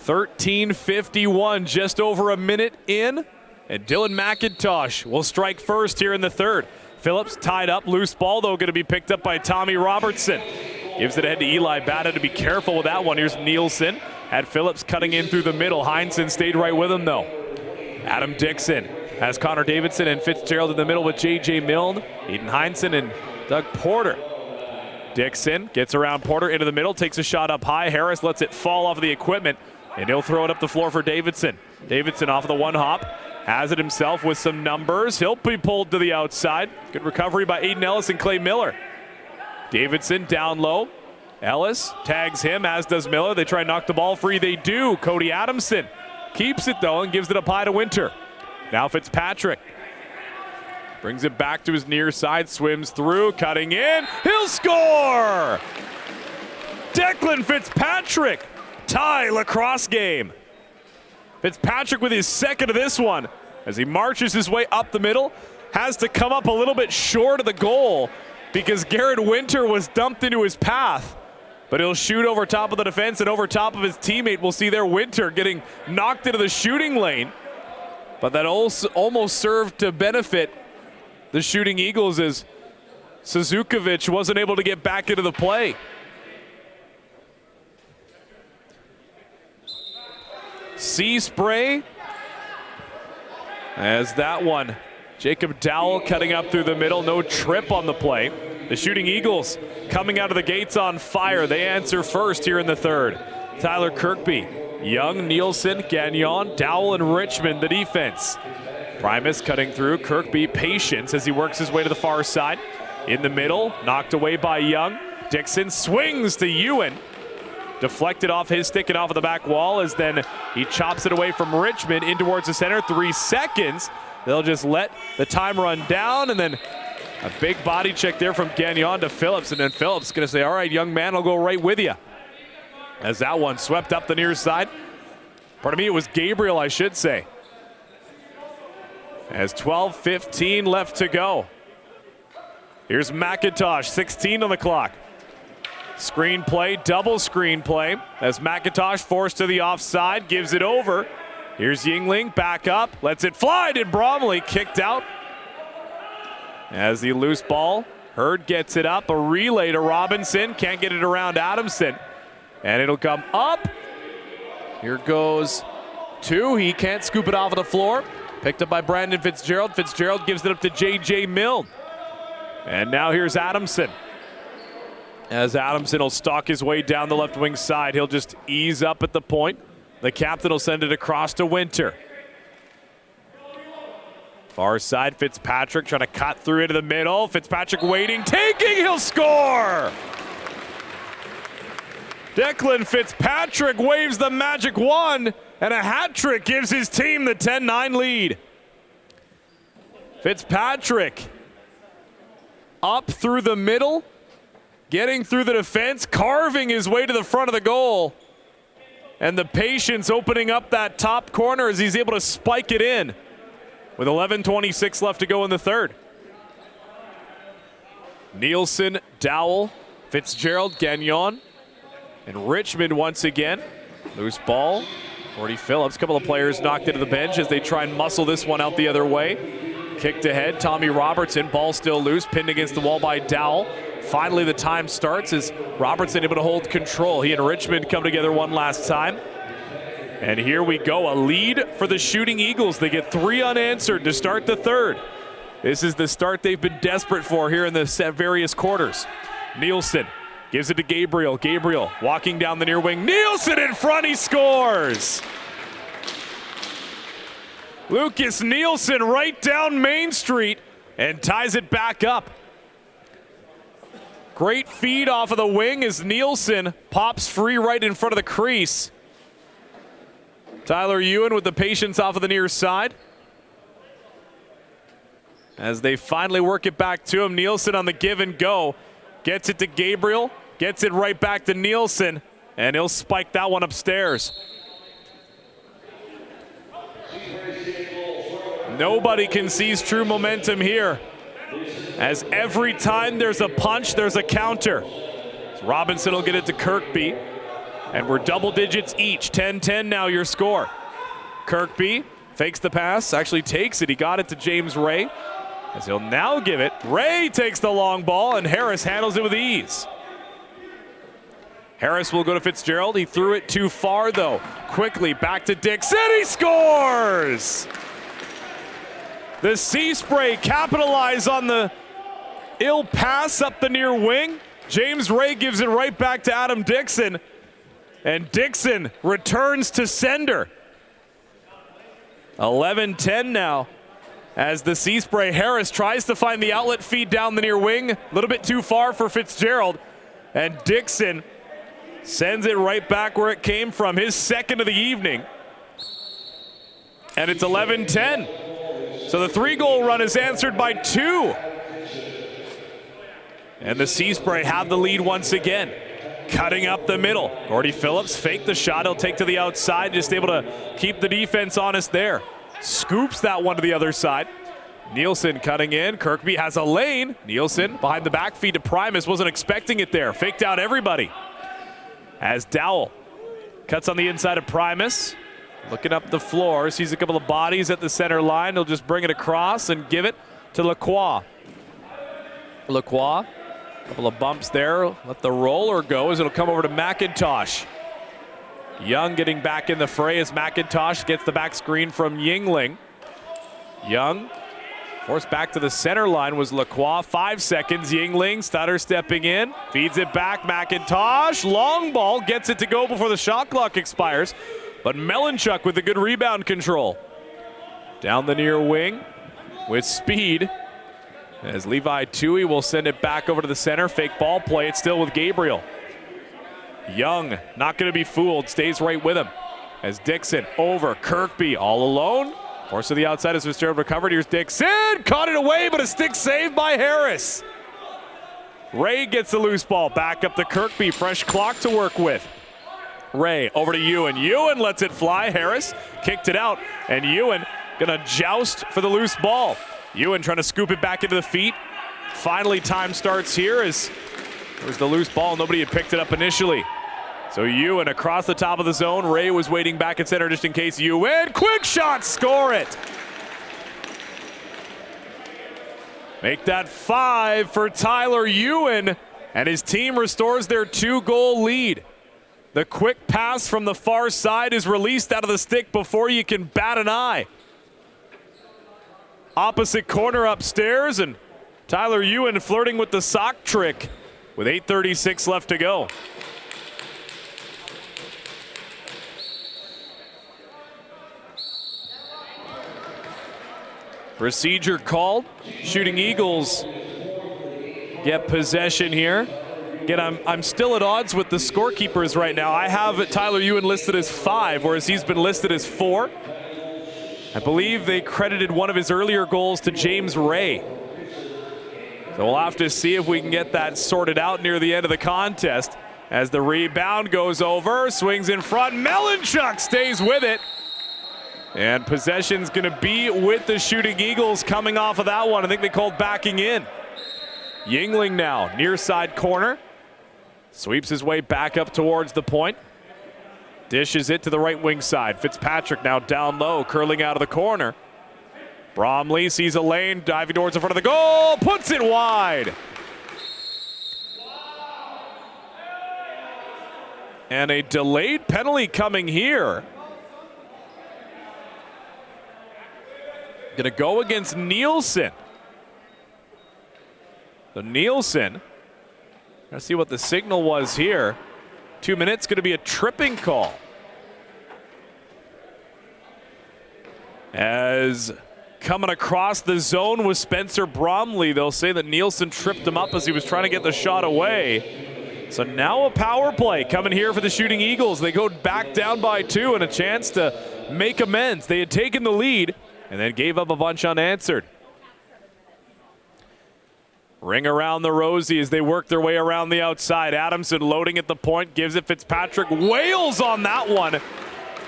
.13:51, just over a minute in, and Dylan McIntosh will strike first here in the third. Phillips tied up, loose ball though, going to be picked up by Tommy Robertson. Gives it ahead to Eli Bada to be careful with that one. Here's Nielsen, had Phillips cutting in through the middle. Heinsohn stayed right with him though. Adam Dixon has Connor Davidson and Fitzgerald in the middle with J.J. Milne, Eden Heinsohn and Doug Porter. Dixon gets around Porter into the middle, takes a shot up high. Harris lets it fall off of the equipment, and he'll throw it up the floor for Davidson. Davidson off of the one hop, has it himself with some numbers. He'll be pulled to the outside. Good recovery by Aiden Ellis and Clay Miller. Davidson down low. Ellis tags him, as does Miller. They try and knock the ball free. They do. Cody Adamson keeps it though and gives it up high to Winter. Now Fitzpatrick brings it back to his near side, swims through, cutting in. He'll score! Declan Fitzpatrick. Tie lacrosse game. Fitzpatrick with his second of this one as he marches his way up the middle. Has to come up a little bit short of the goal because Garrett Winter was dumped into his path. But he'll shoot over top of the defense and over top of his teammate. We'll see there Winter getting knocked into the shooting lane. But that also almost served to benefit the Shooting Eagles as Suzukovic wasn't able to get back into the play. Sea spray as that one. Jacob Dowell cutting up through the middle, no trip on the play. The Shooting Eagles coming out of the gates on fire. They answer first here in the third. Tyler Kirkby, Young, Nielsen, Gagnon, Dowell, and Richmond, the defense. Primus cutting through. Kirkby patience as he works his way to the far side. In the middle, knocked away by Young. Dixon swings to Ewan. Deflected off his stick and off of the back wall as then he chops it away from Richmond in towards the center. 3 seconds. They'll just let the time run down, and then a big body check there from Gagnon to Phillips, and then Phillips going to say, all right, young man, I'll go right with you. As that one swept up the near side. Pardon me, it was Gabriel, I should say. As 12:15 left to go. Here's McIntosh, 16 on the clock. Screen play, double screen play, as McIntosh forced to the offside, gives it over. Here's Yingling, back up, lets it fly, did Bromley, kicked out. As the loose ball, Hurd gets it up, a relay to Robinson, can't get it around Adamson. And it'll come up. Here goes 2, he can't scoop it off of the floor. Picked up by Brandon Fitzgerald. Fitzgerald gives it up to J.J. Milne. And now here's Adamson. As Adamson will stalk his way down the left wing side, he'll just ease up at the point. The captain will send it across to Winter. Far side, Fitzpatrick trying to cut through into the middle. Fitzpatrick waiting, taking, he'll score! Declan Fitzpatrick waves the magic wand, and a hat trick gives his team the 10-9 lead. Fitzpatrick up through the middle, getting through the defense, carving his way to the front of the goal. And the patience opening up that top corner as he's able to spike it in with 11:26 left to go in the third. Nielsen, Dowell, Fitzgerald, Gagnon, and Richmond once again. Loose ball. Gordy Phillips, a couple of players knocked into the bench as they try and muscle this one out the other way. Kicked ahead, Tommy Robertson, ball still loose, pinned against the wall by Dowell. Finally, the time starts as Robertson able to hold control. He and Richmond come together one last time. And here we go, a lead for the Shooting Eagles. They get 3 unanswered to start the third. This is the start they've been desperate for here in the various quarters. Nielsen gives it to Gabriel. Gabriel walking down the near wing. Nielsen in front, he scores! Lucas Nielsen right down Main Street and ties it back up. Great feed off of the wing as Nielsen pops free right in front of the crease. Tyler Ewan with the patience off of the near side. As they finally work it back to him, Nielsen on the give and go. Gets it to Gabriel, gets it right back to Nielsen, and he'll spike that one upstairs. Nobody can seize true momentum here, as every time there's a punch, there's a counter. So Robinson will get it to Kirkby, and we're double digits each. 10-10 now your score. Kirkby fakes the pass, actually takes it. He got it to James Ray, as he'll now give it. Ray takes the long ball, and Harris handles it with ease. Harris will go to Fitzgerald. He threw it too far, though. Quickly back to Dixon. He scores! The Sea Spray capitalize on the ill pass up the near wing. James Ray gives it right back to Adam Dixon, and Dixon returns to sender. 11-10 now, as the Sea Spray. Harris tries to find the outlet feed down the near wing. A little bit too far for Fitzgerald, and Dixon sends it right back where it came from, his second of the evening. And it's 11-10. So the 3-goal run is answered by 2. And the Sea Spray have the lead once again. Cutting up the middle. Gordy Phillips faked the shot. He'll take to the outside, just able to keep the defense honest there. Scoops that one to the other side. Nielsen cutting in. Kirkby has a lane. Nielsen behind the back feed to Primus. Wasn't expecting it there. Faked out everybody. As Dowell cuts on the inside of Primus. Looking up the floor, sees a couple of bodies at the center line. He'll just bring it across and give it to Lacroix. Lacroix, a couple of bumps there. Let the roller go as it'll come over to McIntosh. Young getting back in the fray as McIntosh gets the back screen from Yingling. Young forced back to the center line was Lacroix. 5 seconds, Yingling, stutter stepping in. Feeds it back, McIntosh. Long ball, gets it to go before the shot clock expires. But Melanchuk with the good rebound control. Down the near wing with speed. As Levi Tui will send it back over to the center. Fake ball play. It's still with Gabriel. Young, not going to be fooled. Stays right with him. As Dixon over. Kirkby all alone. Force to the outside as Fitzgerald recovered. Here's Dixon. Caught it away, but a stick saved by Harris. Ray gets the loose ball. Back up to Kirkby. Fresh clock to work with. Ray over to Ewan. Ewan lets it fly. Harris kicked it out, and Ewan gonna joust for the loose ball. Ewan trying to scoop it back into the feet. Finally, time starts here as there's the loose ball. Nobody had picked it up initially. So Ewan across the top of the zone. Ray was waiting back at center just in case. Ewan, quick shot, score it. Make that 5 for Tyler Ewan, and his team restores their 2-goal lead. The quick pass from the far side is released out of the stick before you can bat an eye. Opposite corner upstairs, and Tyler Ewan flirting with the sock trick with 8:36 left to go. Procedure called. Shooting Eagles get possession here. Again, I'm still at odds with the scorekeepers right now. I have Tyler Ewan listed as 5, whereas he's been listed as 4. I believe they credited one of his earlier goals to James Ray. So we'll have to see if we can get that sorted out near the end of the contest. As the rebound goes over, swings in front, Melanchuk stays with it. And possession's gonna be with the Shooting Eagles coming off of that one. I think they called backing in. Yingling now, near side corner. Sweeps his way back up towards the point. Dishes it to the right wing side. Fitzpatrick now down low, curling out of the corner. Bromley sees a lane, diving towards the front of the goal, puts it wide. And a delayed penalty coming here. Gonna go against Nielsen. So Nielsen, let's see what the signal was here. 2 minutes, gonna be a tripping call. As coming across the zone with Spencer Bromley, they'll say that Nielsen tripped him up as he was trying to get the shot away. So now a power play coming here for the Shooting Eagles. They go back down by 2 and a chance to make amends. They had taken the lead and then gave up a bunch unanswered. Ring around the Rosie as they work their way around the outside. Adamson loading at the point, gives it Fitzpatrick. Wails on that one,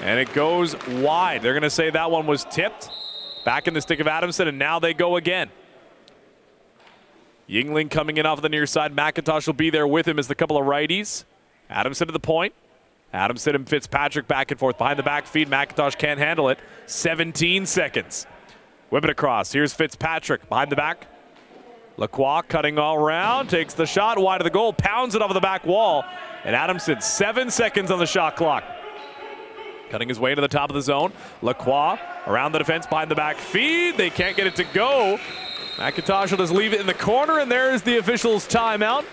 and it goes wide. They're going to say that one was tipped. Back in the stick of Adamson, and now they go again. Yingling coming in off the near side. McIntosh will be there with him as the couple of righties. Adamson to the point. Adamson and Fitzpatrick back and forth. Behind the back feed, McIntosh can't handle it. 17 seconds. Whip it across. Here's Fitzpatrick behind the back. Lacroix cutting all around, takes the shot wide of the goal, pounds it off the back wall, and Adamson 7 seconds on the shot clock. Cutting his way to the top of the zone. Lacroix around the defense behind the back feed. They can't get it to go. McIntosh will just leave it in the corner, and there's the official's timeout.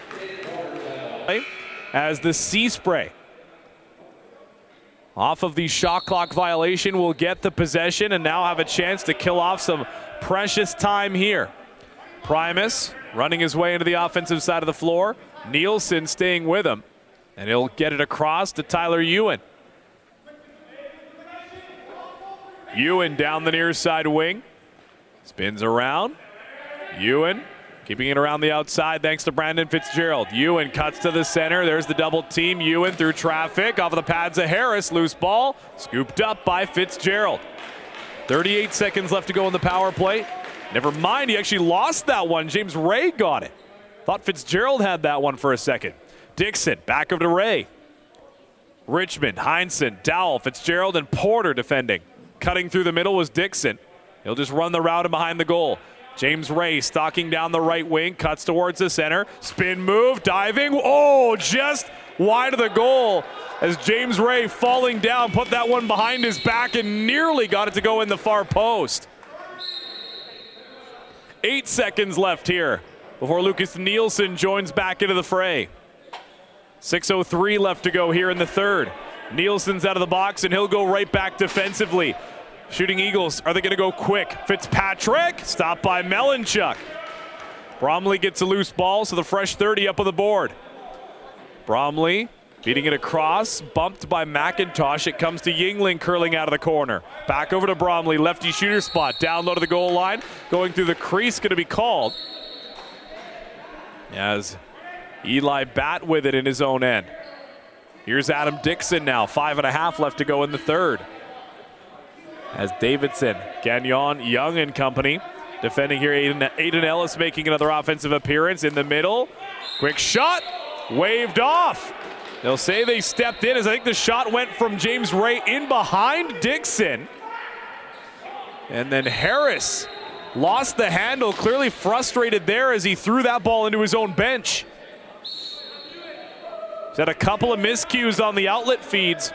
As the sea spray off of the shot clock violation will get the possession and now have a chance to kill off some precious time here. Primus running his way into the offensive side of the floor. Nielsen staying with him, and he'll get it across to Tyler Ewan. Ewan down the near side wing. Spins around. Ewan keeping it around the outside thanks to Brandon Fitzgerald. Ewan cuts to the center. There's the double team. Ewan through traffic. Off of the pads of Harris. Loose ball. Scooped up by Fitzgerald. 38 seconds left to go in the power play. Never mind, he actually lost that one. James Ray got it. Thought Fitzgerald had that one for a second. Dixon back over to Ray. Richmond, Heinsohn, Dowell, Fitzgerald, and Porter defending. Cutting through the middle was Dixon. He'll just run the route and behind the goal. James Ray stalking down the right wing, cuts towards the center. Spin move, diving. Oh, just wide of the goal as James Ray falling down, put that one behind his back and nearly got it to go in the far post. 8 seconds left here before Lucas Nielsen joins back into the fray. 6:03 left to go here in the third. Nielsen's out of the box, and he'll go right back defensively. Shooting Eagles, are they going to go quick? Fitzpatrick, stopped by Melanchuk. Bromley gets a loose ball, so the fresh 30 up on the board. Bromley beating it across, bumped by McIntosh. It comes to Yingling curling out of the corner. Back over to Bromley, lefty shooter spot, down low to the goal line. Going through the crease, going to be called. As Eli Batt with it in his own end. Here's Adam Dixon now, 5.5 left to go in the third. As Davidson, Gagnon, Young and company defending here. Aiden Ellis making another offensive appearance in the middle. Quick shot, waved off. They'll say they stepped in as I think the shot went from James Ray in behind Dixon. And then Harris lost the handle, clearly frustrated there as he threw that ball into his own bench. He's had a couple of miscues on the outlet feeds,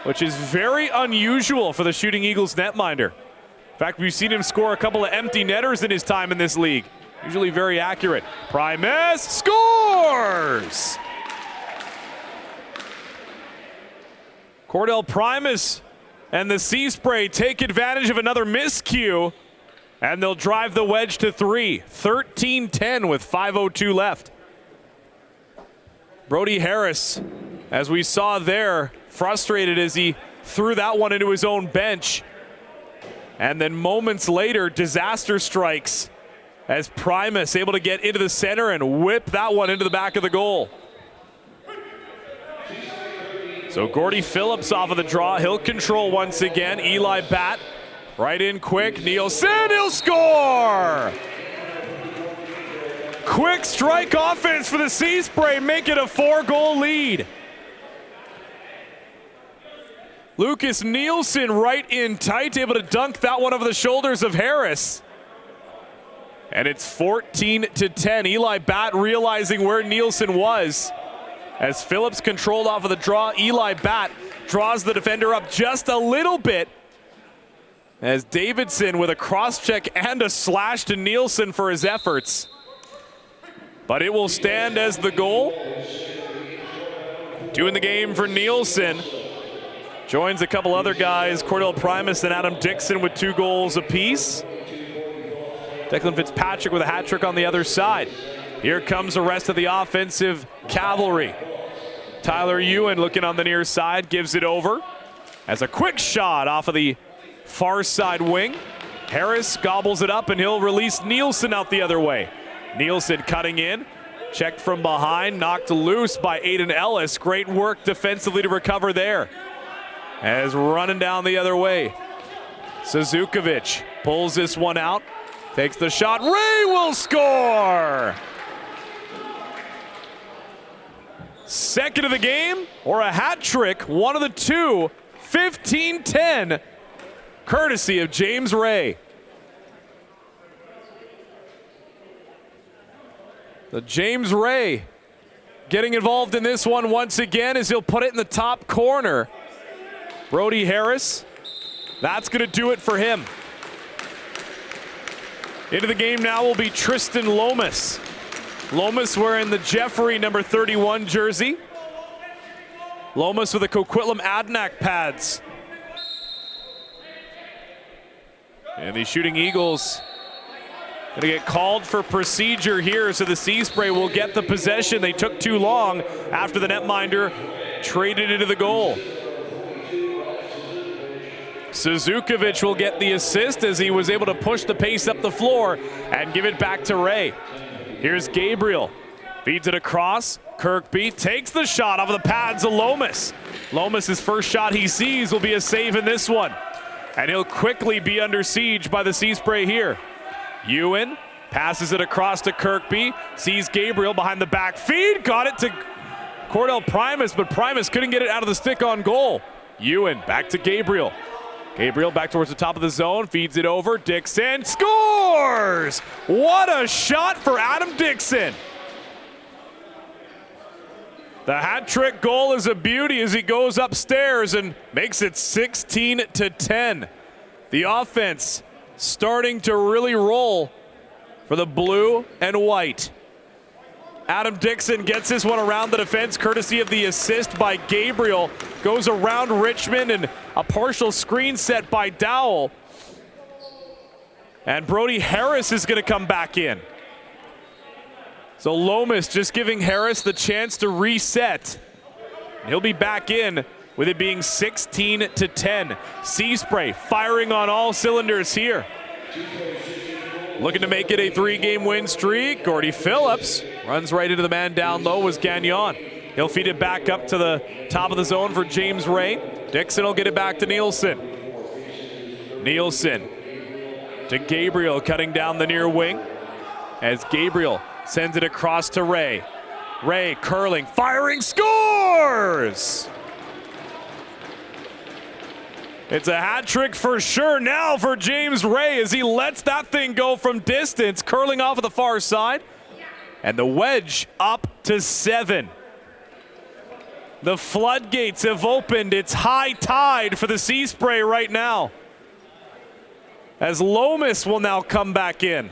which is very unusual for the Shooting Eagles netminder. In fact, we've seen him score a couple of empty netters in his time in this league. Usually very accurate. Primus scores! Cordell Primus and the Sea Spray take advantage of another miscue, and they'll drive the wedge to 3. 13-10 with 5:02 left. Brody Harris, as we saw there, frustrated as he threw that one into his own bench. And then moments later, disaster strikes as Primus able to get into the center and whip that one into the back of the goal. So Gordy Phillips off of the draw. He'll control once again. Eli Batt right in quick. Nielsen, he'll score! Quick strike offense for the Sea Spray, make it a 4-goal lead. Lucas Nielsen right in tight, able to dunk that one over the shoulders of Harris. And it's 14-10. Eli Batt realizing where Nielsen was. As Phillips controlled off of the draw, Eli Batt draws the defender up just a little bit. As Davidson with a cross-check and a slash to Nielsen for his efforts. But it will stand as the goal. 2 in the game for Nielsen. Joins a couple other guys, Cordell Primus and Adam Dixon with 2 goals apiece. Declan Fitzpatrick with a hat trick on the other side. Here comes the rest of the offensive cavalry. Tyler Ewan looking on the near side, gives it over. as a quick shot off of the far side wing. Harris gobbles it up, and he'll release Nielsen out the other way. Nielsen cutting in, checked from behind, knocked loose by Aiden Ellis. Great work defensively to recover there. As running down the other way, Suzukovic pulls this one out, takes the shot. Ray will score! Second of the game, or a hat trick, one of the two. 15-10, courtesy of James Ray. So James Ray getting involved in this one once again as he'll put it in the top corner. Brody Harris, that's going to do it for him. Into the game now will be Tristan Lomas. Lomas wearing the Jeffrey number 31 jersey. Lomas with the Coquitlam Adanac pads. And the Shooting Eagles going to get called for procedure here, so the Sea Spray will get the possession. They took too long after the netminder traded into the goal. Suzukovic will get the assist as he was able to push the pace up the floor and give it back to Ray. Here's Gabriel, feeds it across. Kirkby takes the shot off of the pads of Lomas. Lomas' first shot he sees will be a save in this one. And he'll quickly be under siege by the Sea Spray here. Ewan passes it across to Kirkby, sees Gabriel behind the back feed, got it to Cordell Primus, but Primus couldn't get it out of the stick on goal. Ewan back to Gabriel. Gabriel back towards the top of the zone, feeds it over, Dixon scores! What a shot for Adam Dixon. The hat trick goal is a beauty as he goes upstairs and makes it 16-10. The offense starting to really roll for the blue and white. Adam Dixon gets this one around the defense courtesy of the assist by Gabriel. Goes around Richmond and a partial screen set by Dowell. And Brody Harris is going to come back in. So Lomas just giving Harris the chance to reset. He'll be back in with it being 16-10. Sea Spray firing on all cylinders here. Looking to make it a 3-game win streak. Gordy Phillips runs right into the man down low was Gagnon. He'll feed it back up to the top of the zone for James Ray. Dixon will get it back to Nielsen. Nielsen to Gabriel cutting down the near wing as Gabriel sends it across to Ray. Ray curling, firing, scores! It's a hat trick for sure now for James Ray as he lets that thing go from distance, curling off of the far side. And the wedge up to 7. The floodgates have opened. It's high tide for the Sea Spray right now, as Lomas will now come back in.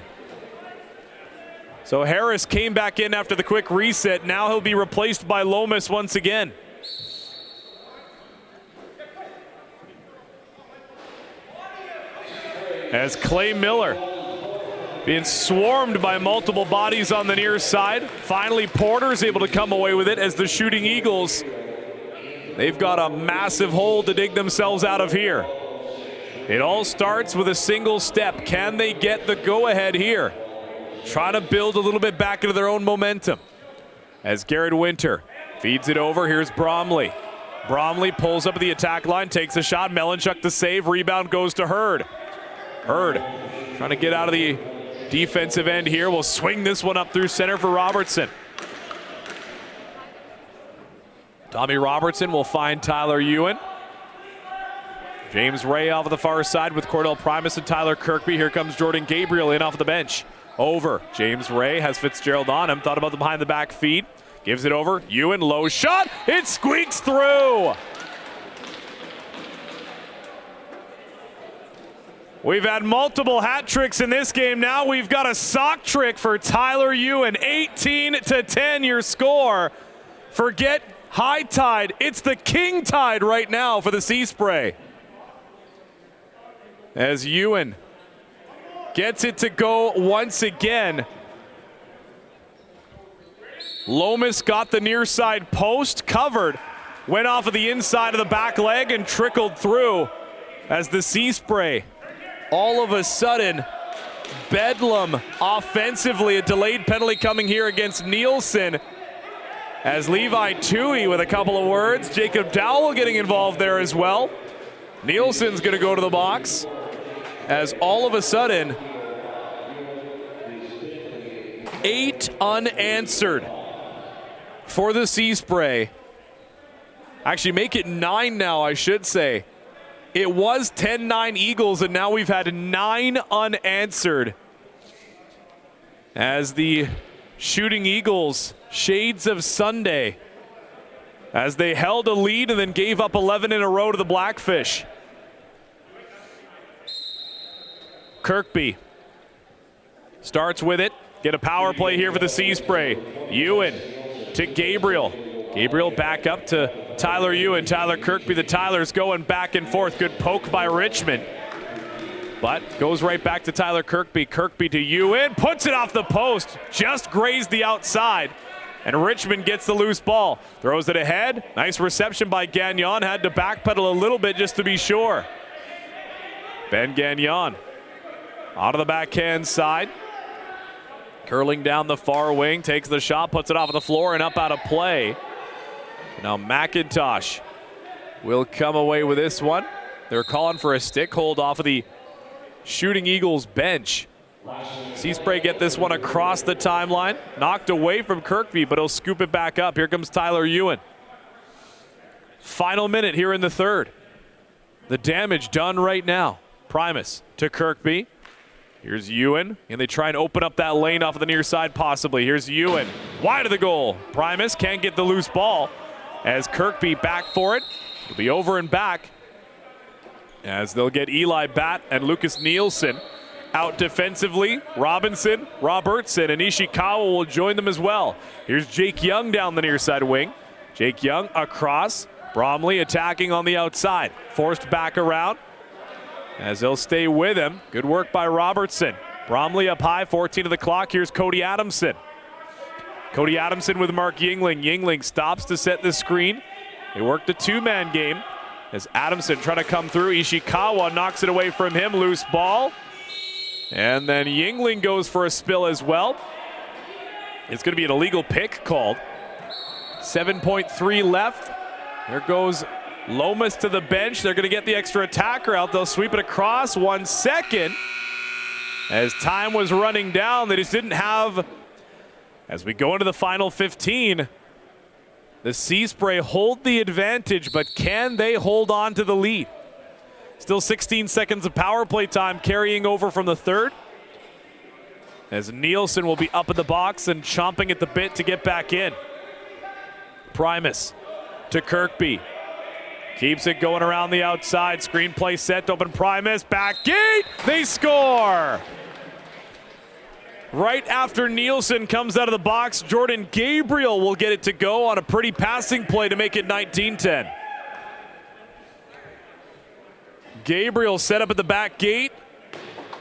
So Harris came back in after the quick reset. Now he'll be replaced by Lomas once again. As Clay Miller being swarmed by multiple bodies on the near side. Finally, Porter's able to come away with it as the Shooting Eagles, they've got a massive hole to dig themselves out of here. It all starts with a single step. Can they get the go-ahead here? Trying to build a little bit back into their own momentum. As Garrett Winter feeds it over, here's Bromley. Bromley pulls up at the attack line, takes a shot. Melanchuk the save, rebound goes to Hurd. Hurd trying to get out of the defensive end here. Will swing this one up through center for Robertson. Tommy Robertson will find Tyler Ewan. James Ray off of the far side with Cordell Primus and Tyler Kirkby. Here comes Jordan Gabriel in off the bench. Over. James Ray has Fitzgerald on him. Thought about the behind the back feed. Gives it over. Ewan, low shot. It squeaks through. We've had multiple hat tricks in this game. Now we've got a sock trick for Tyler Ewan. 18-10 your score. Forget high tide. It's the king tide right now for the Sea Spray. As Ewan gets it to go once again. Lomas got the near side post covered Went off of the inside of the back leg and trickled through as the Sea Spray. All of a sudden, bedlam offensively. A delayed penalty coming here against Nielsen. As Levi Tui with a couple of words. Jacob Dowell getting involved there as well. Nielsen's going to go to the box. As all of a sudden, 8 unanswered for the Sea Spray. Actually, make it 9 now, I should say. It was 10-9 Eagles, and now we've had 9 unanswered. As the Shooting Eagles, shades of Sunday, as they held a lead and then gave up 11 in a row to the Blackfish. Kirkby starts with it. Get a power play here for the Sea Spray. Ewan to Gabriel. Gabriel back up to Tyler Ewan. Tyler Kirkby. The Tylers going back and forth. Good poke by Richmond. But goes right back to Tyler Kirkby. Kirkby to Ewan. Puts it off the post. Just grazed the outside. And Richmond gets the loose ball. Throws it ahead. Nice reception by Gagnon. Had to backpedal a little bit just to be sure. Ben Gagnon out of the backhand side. Curling down the far wing. Takes the shot. Puts it off the floor and up out of play. Now McIntosh will come away with this one. They're calling for a stick hold off of the Shooting Eagles bench. Sea Spray get this one across the timeline. Knocked away from Kirkby, but he'll scoop it back up. Here comes Tyler Ewan. Final minute here in the third. The damage done right now. Primus to Kirkby. Here's Ewan, and they try and open up that lane off of the near side possibly. Here's Ewan, wide of the goal. Primus can't get the loose ball as Kirkby back for it. It'll be over and back as they'll get Eli Batt and Lucas Nielsen out defensively. Robinson, Robertson, and Ishikawa will join them as well. Here's Jake Young down the near side wing. Jake Young across. Bromley attacking on the outside. Forced back around as they'll stay with him. Good work by Robertson. Bromley up high, 14 of the clock. Here's Cody Adamson. Cody Adamson with Mark Yingling. Yingling stops to set the screen. They worked a two-man game as Adamson trying to come through. Ishikawa knocks it away from him. Loose ball. And then Yingling goes for a spill as well. It's going to be an illegal pick called. 7.3 left. There goes Lomas to the bench. They're going to get the extra attacker out. They'll sweep it across. 1 second. As time was running down, they just didn't have, as we go into the final 15, the Sea Spray hold the advantage, but can they hold on to the lead? Still 16 seconds of power play time carrying over from the third. As Nielsen will be up in the box and chomping at the bit to get back in. Primus to Kirkby. Keeps it going around the outside. Screenplay set to open Primus. Back gate. They score. Right after Nielsen comes out of the box, Jordan Gabriel will get it to go on a pretty passing play to make it 19-10. Gabriel set up at the back gate.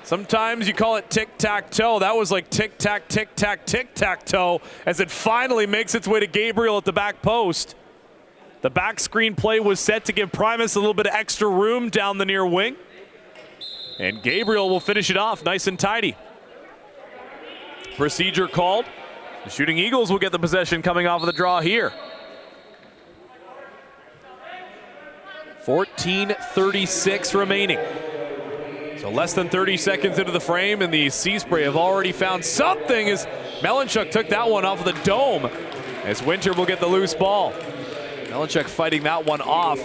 Sometimes you call it tic-tac-toe. That was like tic-tac, tic-tac, tic-tac-toe as it finally makes its way to Gabriel at the back post. The back screen play was set to give Primus a little bit of extra room down the near wing. And Gabriel will finish it off nice and tidy. Procedure called. The Shooting Eagles will get the possession coming off of the draw here. 14:36 remaining. So less than 30 seconds into the frame, and the Sea Spray have already found something as Melanchuk took that one off of the dome. As Winter will get the loose ball. Melanchuk fighting that one off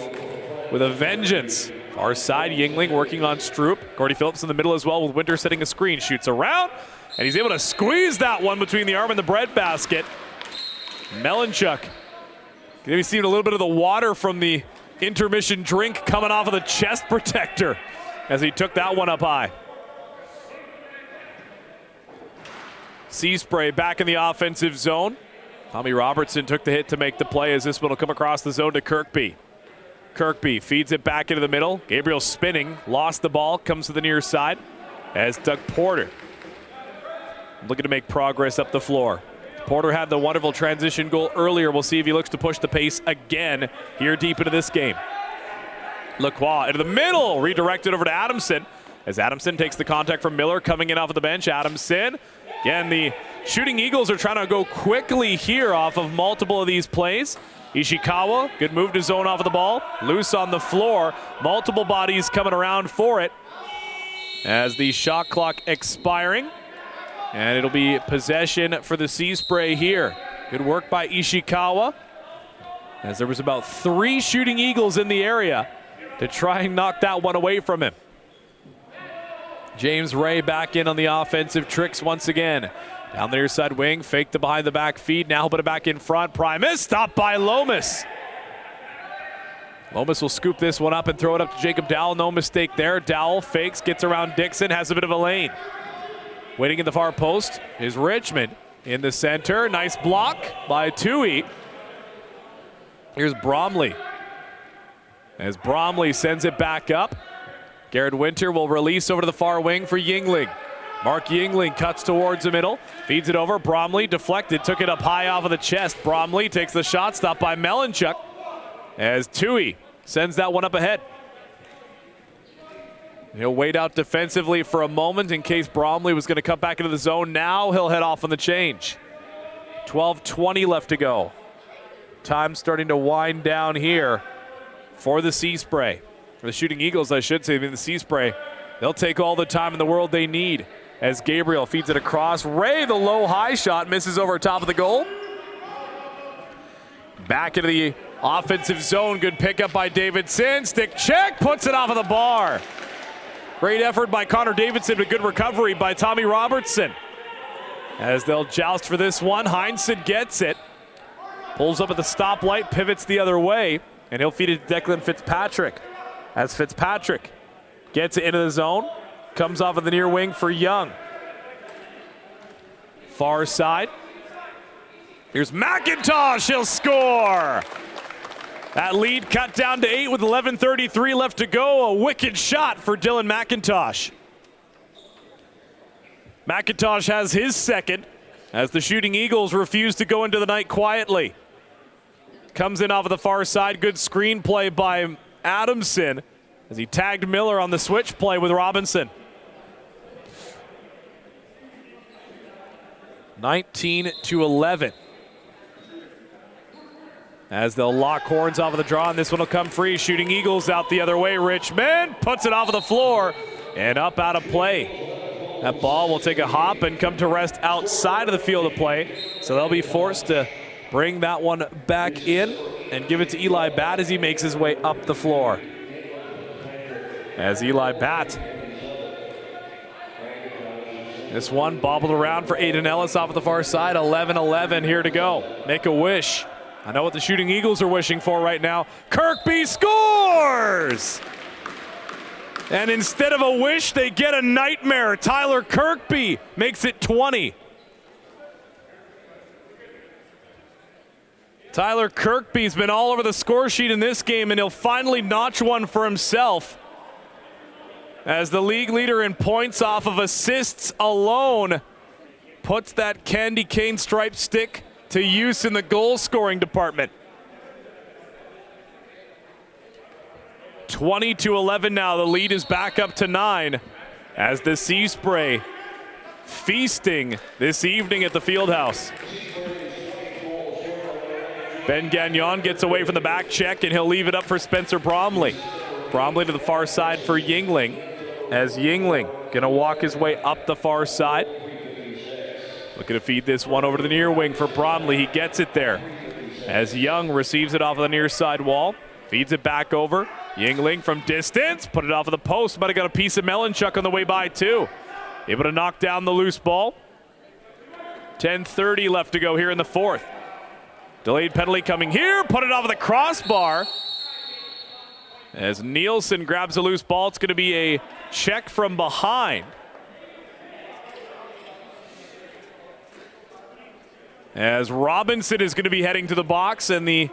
with a vengeance. Far side, Yingling working on Stroop. Gordy Phillips in the middle as well with Winter setting a screen. Shoots around, and he's able to squeeze that one between the arm and the breadbasket. Melanchuk. Maybe seen a little bit of the water from the intermission drink coming off of the chest protector as he took that one up high. Sea Spray back in the offensive zone. Tommy Robertson took the hit to make the play as this one will come across the zone to Kirkby. Kirkby feeds it back into the middle. Gabriel spinning, lost the ball, comes to the near side as Doug Porter looking to make progress up the floor. Porter had the wonderful transition goal earlier. We'll see if he looks to push the pace again here deep into this game. Lacroix into the middle, redirected over to Adamson. As Adamson takes the contact from Miller coming in off of the bench. Adamson, again, the Shooting Eagles are trying to go quickly here off of multiple of these plays. Ishikawa, good move to zone off of the ball. Loose on the floor, multiple bodies coming around for it. As the shot clock expiring. And it'll be possession for the Sea Spray here. Good work by Ishikawa. As there was about 3 Shooting Eagles in the area to try and knock that one away from him. James Ray back in on the offensive tricks once again. Down the near side wing, fake the behind the back feed. Now put it back in front. Primus stopped by Lomas. Lomas will scoop this one up and throw it up to Jacob Dowell. No mistake there. Dowell fakes, gets around Dixon, has a bit of a lane. Waiting in the far post is Richmond in the center. Nice block by Tui. Here's Bromley. As Bromley sends it back up. Garrett Winter will release over to the far wing for Yingling. Mark Yingling cuts towards the middle, feeds it over. Bromley deflected, took it up high off of the chest. Bromley takes the shot, stopped by Melanchuk. As Tui sends that one up ahead. He'll wait out defensively for a moment in case Bromley was going to come back into the zone. Now he'll head off on the change. 12:20 left to go. Time starting to wind down here for the Sea Spray. For the Shooting Eagles, I should say, in the Sea Spray. They'll take all the time in the world they need. As Gabriel feeds it across. Ray, the low-high shot, misses over top of the goal. Back into the offensive zone. Good pickup by Davidson. Stick check, puts it off of the bar. Great effort by Connor Davidson, but good recovery by Tommy Robertson. As they'll joust for this one, Heinsohn gets it. Pulls up at the stoplight, pivots the other way, and he'll feed it to Declan Fitzpatrick. As Fitzpatrick gets it into the zone, comes off of the near wing for Young. Far side. Here's McIntosh, he'll score! That lead cut down to 8 with 11:33 left to go. A wicked shot for Dylan McIntosh. McIntosh has his second as the Shooting Eagles refuse to go into the night quietly. Comes in off of the far side. Good screen play by Adamson as he tagged Miller on the switch play with Robinson. 19-11. As they'll lock horns off of the draw, and this one will come free. Shooting Eagles out the other way. Richmond puts it off of the floor and up out of play. That ball will take a hop and come to rest outside of the field of play. So they'll be forced to bring that one back in and give it to Eli Batt as he makes his way up the floor. As Eli Batt. This one bobbled around for Aiden Ellis off of the far side. 11-11 here to go. Make a wish. I know what the Shooting Eagles are wishing for right now. Kirkby scores! And instead of a wish, they get a nightmare. Tyler Kirkby makes it 20. Tyler Kirkby's been all over the score sheet in this game, and he'll finally notch one for himself. As the league leader in points off of assists alone puts that candy cane striped stick to use in the goal scoring department. 20-11 now. The lead is back up to 9 as the Sea Spray feasting this evening at the Fieldhouse. Ben Gagnon gets away from the back check, and he'll leave it up for Spencer Bromley. Bromley to the far side for Yingling, as Yingling gonna walk his way up the far side. Looking to feed this one over to the near wing for Bromley. He gets it there as Young receives it off of the near side wall. Feeds it back over. Yingling from distance. Put it off of the post. Might have got a piece of Melanchuk on the way by too. Able to knock down the loose ball. 10:30 left to go here in the fourth. Delayed penalty coming here. Put it off of the crossbar. As Nielsen grabs a loose ball, it's going to be a check from behind. As Robinson is going to be heading to the box, and the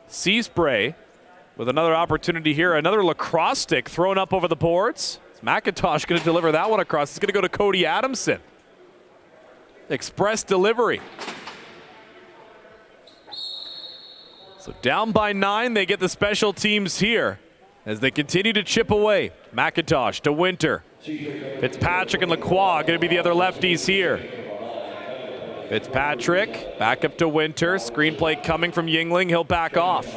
Sea Spray with another opportunity here. Another lacrosse stick thrown up over the boards. Is McIntosh going to deliver that one across? It's going to go to Cody Adamson. Express delivery. So down by 9, they get the special teams here as they continue to chip away. McIntosh to Winter. Fitzpatrick and Lacroix going to be the other lefties here. Fitzpatrick back up to Winter. Screenplay coming from Yingling. He'll back off.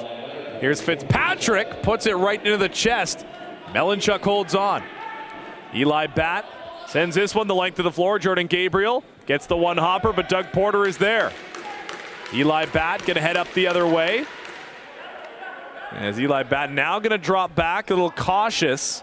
Here's Fitzpatrick. Puts it right into the chest. Melanchuk holds on. Eli Batt sends this one the length of the floor. Jordan Gabriel gets the one hopper, but Doug Porter is there. Eli Batt going to head up the other way. As Eli Batt now going to drop back, a little cautious,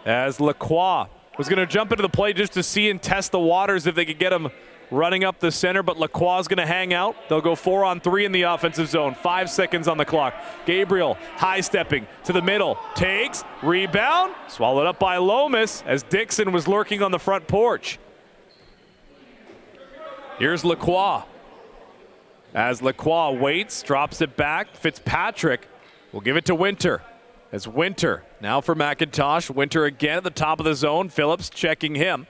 as Lacroix was going to jump into the play just to see and test the waters if they could get him running up the center, but Lacroix is going to hang out. They'll go 4-on-3 in the offensive zone. 5 seconds on the clock. Gabriel high-stepping to the middle. Takes, rebound, swallowed up by Lomas as Dixon was lurking on the front porch. Here's Lacroix. As Lacroix waits, drops it back. Fitzpatrick will give it to Winter. As Winter now for McIntosh. Winter again at the top of the zone. Phillips checking him.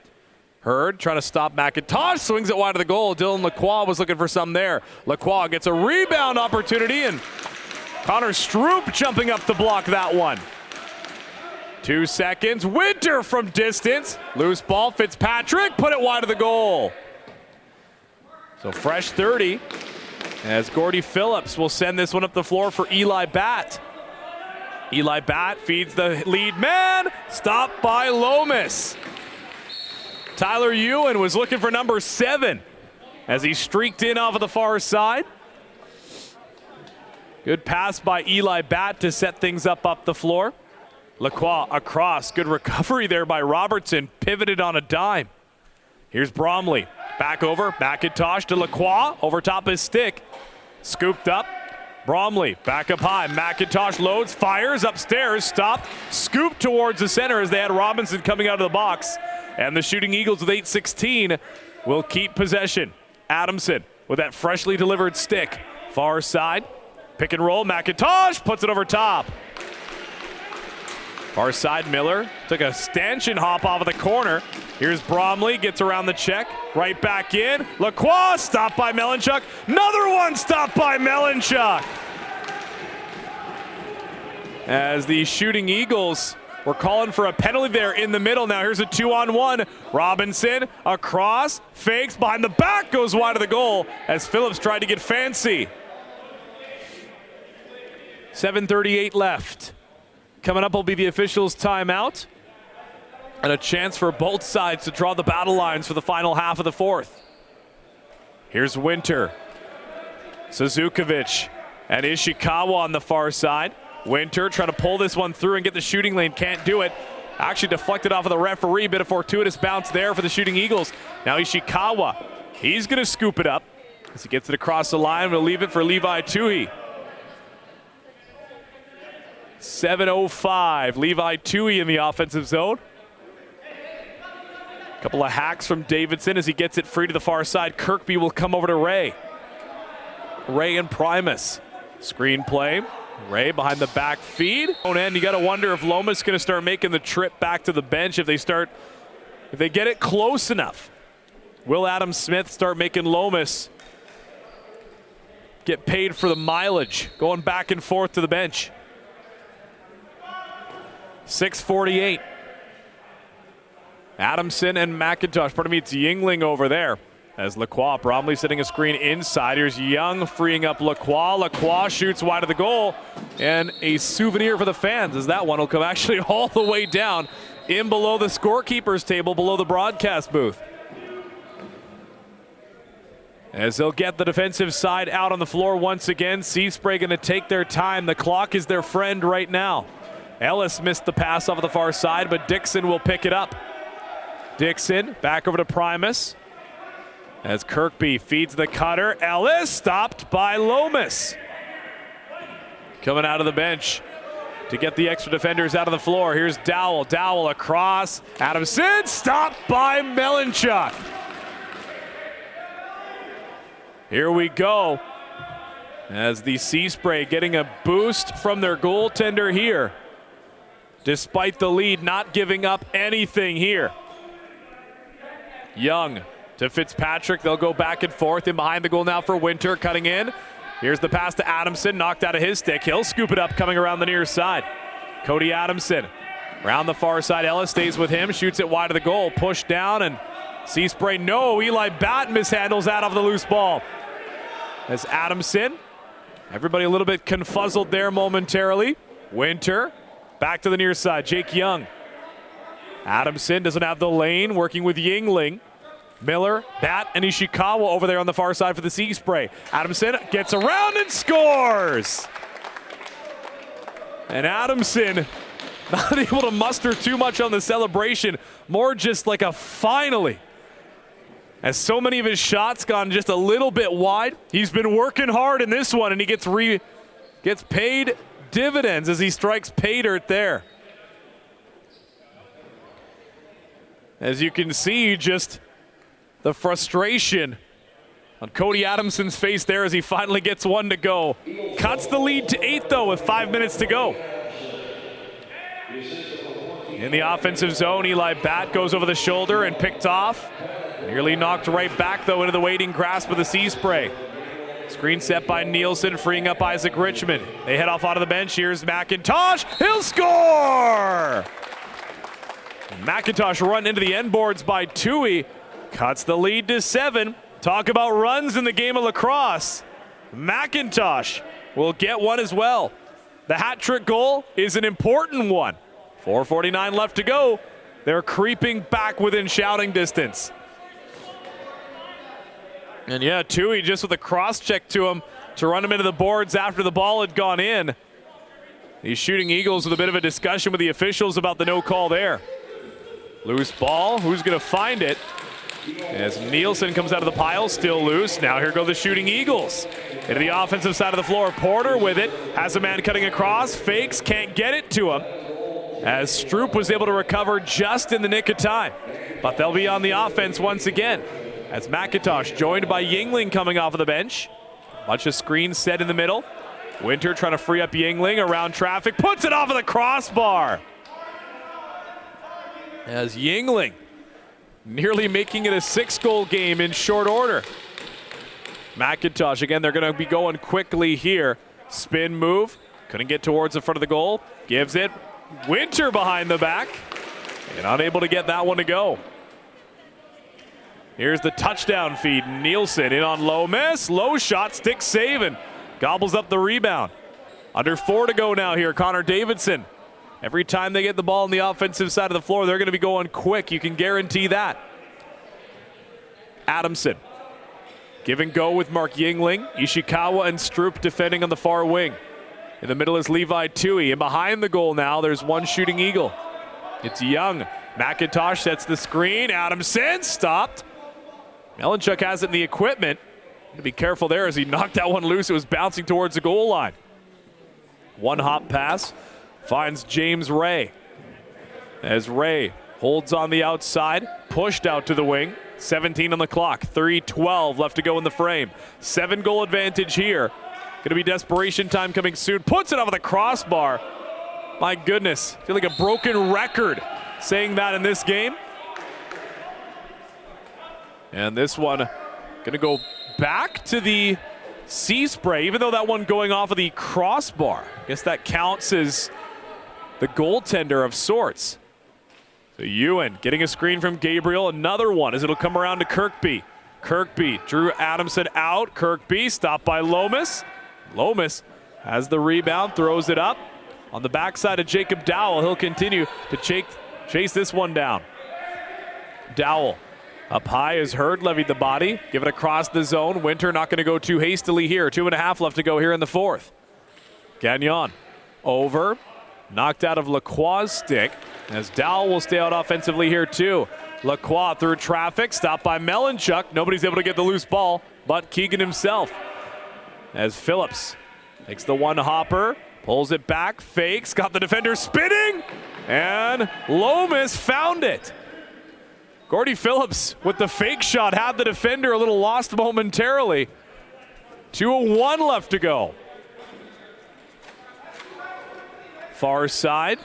Hurd trying to stop McIntosh. Swings it wide of the goal. Dylan Lacroix was looking for some there. Lacroix gets a rebound opportunity, and Connor Stroop jumping up to block that one. 2 seconds. Winter from distance. Loose ball. Fitzpatrick put it wide of the goal. So fresh 30. As Gordy Phillips will send this one up the floor for Eli Batt. Eli Batt feeds the lead man. Stopped by Lomas. Tyler Ewan was looking for number 7 as he streaked in off of the far side. Good pass by Eli Batt to set things up the floor. Lacroix across. Good recovery there by Robertson. Pivoted on a dime. Here's Bromley. Back over. McIntosh to Lacroix. Over top his stick. Scooped up. Bromley back up high. McIntosh loads. Fires upstairs. Stopped. Scooped towards the center as they had Robinson coming out of the box. And the Shooting Eagles with 8:16 will keep possession. Adamson with that freshly delivered stick. Far side. Pick and roll. McIntosh puts it over top. Far side, Miller took a stanchion hop off of the corner. Here's Bromley, gets around the check. Right back in. Lacroix stopped by Melanchuk. Another one stopped by Melanchuk. As the Shooting Eagles were calling for a penalty there in the middle. Now here's a 2-on-1. Robinson across, fakes behind the back, goes wide of the goal as Phillips tried to get fancy. 7:38 left. Coming up will be the officials' timeout and a chance for both sides to draw the battle lines for the final half of the fourth. Here's Winter, Suzukovic, and Ishikawa on the far side. Winter trying to pull this one through and get the shooting lane, can't do it. Actually deflected off of the referee, bit of fortuitous bounce there for the Shooting Eagles. Now Ishikawa, he's gonna scoop it up. As he gets it across the line, we'll leave it for Levi Toohey. 7:05, Levi Toohey in the offensive zone. Couple of hacks from Davidson as he gets it free to the far side. Kirkby will come over to Ray. Ray and Primus. Screen play. Ray behind the back feed. And you got to wonder if Lomas is going to start making the trip back to the bench if they get it close enough. Will Adam Smith start making Lomas get paid for the mileage going back and forth to the bench? 6:48. Adamson and McIntosh. Pardon me, it's Yingling over there. As Lacroix, Bromley setting a screen inside. Here's Young freeing up Lacroix. Lacroix shoots wide of the goal. And a souvenir for the fans as that one will come actually all the way down in below the scorekeeper's table, below the broadcast booth. As they'll get the defensive side out on the floor once again. Seaspray going to take their time. The clock is their friend right now. Ellis missed the pass off of the far side, but Dixon will pick it up. Dixon back over to Primus. As Kirkby feeds the cutter. Ellis stopped by Lomas. Coming out of the bench to get the extra defenders out of the floor. Here's Dowell. Dowell across. Adamson stopped by Melanchuk. Here we go. As the Seaspray getting a boost from their goaltender here. Despite the lead, not giving up anything here. Young to Fitzpatrick. They'll go back and forth. In behind the goal now for Winter. Cutting in. Here's the pass to Adamson, knocked out of his stick. He'll scoop it up coming around the near side. Cody Adamson around the far side. Ellis stays with him, shoots it wide of the goal. Push down and Seaspray, no. Eli Batt mishandles that off the loose ball. As Adamson, everybody a little bit confuzzled there momentarily. Winter, back to the near side. Jake Young. Adamson doesn't have the lane, working with Yingling. Miller, Batt, and Ishikawa over there on the far side for the Seaspray. Adamson gets around and scores! And Adamson not able to muster too much on the celebration, more just like a finally. As so many of his shots gone just a little bit wide, he's been working hard in this one, and he gets paid dividends as he strikes pay dirt there. As you can see, just the frustration on Cody Adamson's face there as he finally gets one to go. Cuts the lead to 8 though with 5 minutes to go. In the offensive zone, Eli Batt goes over the shoulder and picked off. Nearly knocked right back though into the waiting grasp of the Seaspray. Screen set by Nielsen, freeing up Isaac Richmond. They head off onto the bench. Here's McIntosh. He'll score! McIntosh run into the end boards by Tui. Cuts the lead to 7. Talk about runs in the game of lacrosse. McIntosh will get one as well. The hat trick goal is an important one. 4:49 left to go. They're creeping back within shouting distance. And yeah, Tui just with a cross check to him to run him into the boards after the ball had gone in. These Shooting Eagles with a bit of a discussion with the officials about the no call there. Loose ball, who's gonna find it? As Nielsen comes out of the pile, still loose. Now here go the Shooting Eagles. Into the offensive side of the floor, Porter with it. Has a man cutting across, fakes, can't get it to him. As Stroop was able to recover just in the nick of time. But they'll be on the offense once again. As McIntosh joined by Yingling coming off of the bench. Bunch of screens set in the middle. Winter trying to free up Yingling around traffic. Puts it off of the crossbar. As Yingling nearly making it a 6-goal game in short order. McIntosh, again, they're going to be going quickly here. Spin move. Couldn't get towards the front of the goal. Gives it. Winter behind the back. And unable to get that one to go. Here's the touchdown feed. Nielsen in on low miss. Low shot, stick saving. Gobbles up the rebound. Under 4 to go now here. Connor Davidson. Every time they get the ball on the offensive side of the floor, they're going to be going quick. You can guarantee that. Adamson. Give and go with Mark Yingling. Ishikawa and Stroop defending on the far wing. In the middle is Levi Tui. And behind the goal now, there's one Shooting Eagle. It's Young. McIntosh sets the screen. Adamson stopped. Melanchuk has it in the equipment. To be careful there as he knocked that one loose. It was bouncing towards the goal line. One hop pass finds James Ray. As Ray holds on the outside, pushed out to the wing. 17 on the clock, 3:12 left to go in the frame. 7-goal advantage here. Going to be desperation time coming soon. Puts it off of the crossbar. My goodness, I feel like a broken record saying that in this game. And this one going to go back to the Seaspray, even though that one going off of the crossbar. I guess that counts as the goaltender of sorts. So Ewan getting a screen from Gabriel, another one as it'll come around to Kirkby. Kirkby drew Adamson out. Kirkby stopped by Lomas. Lomas has the rebound, throws it up. On the backside of Jacob Dowell, he'll continue to chase this one down. Dowell up high as Hurd levied the body. Give it across the zone. Winter not going to go too hastily here. 2.5 left to go here in the fourth. Gagnon over. Knocked out of Lacroix's stick as Dowell will stay out offensively here too. Lacroix through traffic, stopped by Melanchuk. Nobody's able to get the loose ball, but Keegan himself. As Phillips takes the one hopper, pulls it back, fakes, got the defender spinning, and Lomas found it. Gordy Phillips with the fake shot had the defender a little lost momentarily. 2:01 left to go. Far side,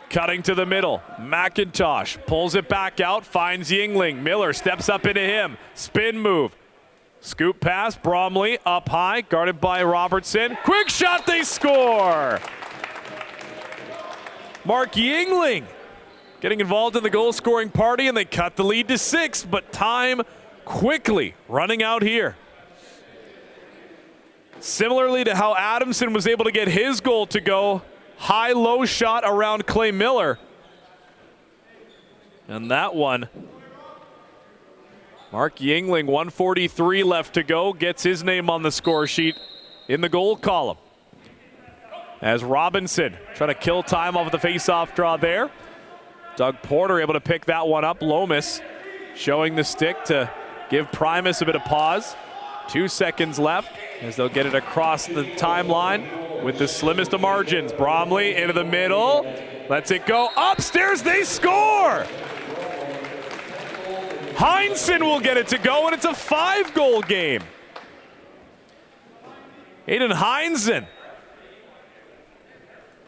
cutting to the middle. McIntosh pulls it back out, finds Yingling. Miller steps up into him. Spin move. Scoop pass, Bromley up high, guarded by Robertson. Quick shot, they score! Mark Yingling getting involved in the goal-scoring party, and they cut the lead to 6, but time quickly running out here. Similarly to how Adamson was able to get his goal to go, high-low shot around Clay Miller. And that one, Mark Yingling, 1:43 left to go, gets his name on the score sheet in the goal column. As Robinson trying to kill time off of the face-off draw there. Doug Porter able to pick that one up. Lomas showing the stick to give Primus a bit of pause. 2 seconds left as they'll get it across the timeline with the slimmest of margins. Bromley into the middle, lets it go upstairs, they score! Heinsohn will get it to go, and it's a 5-goal game. Aiden Heinsohn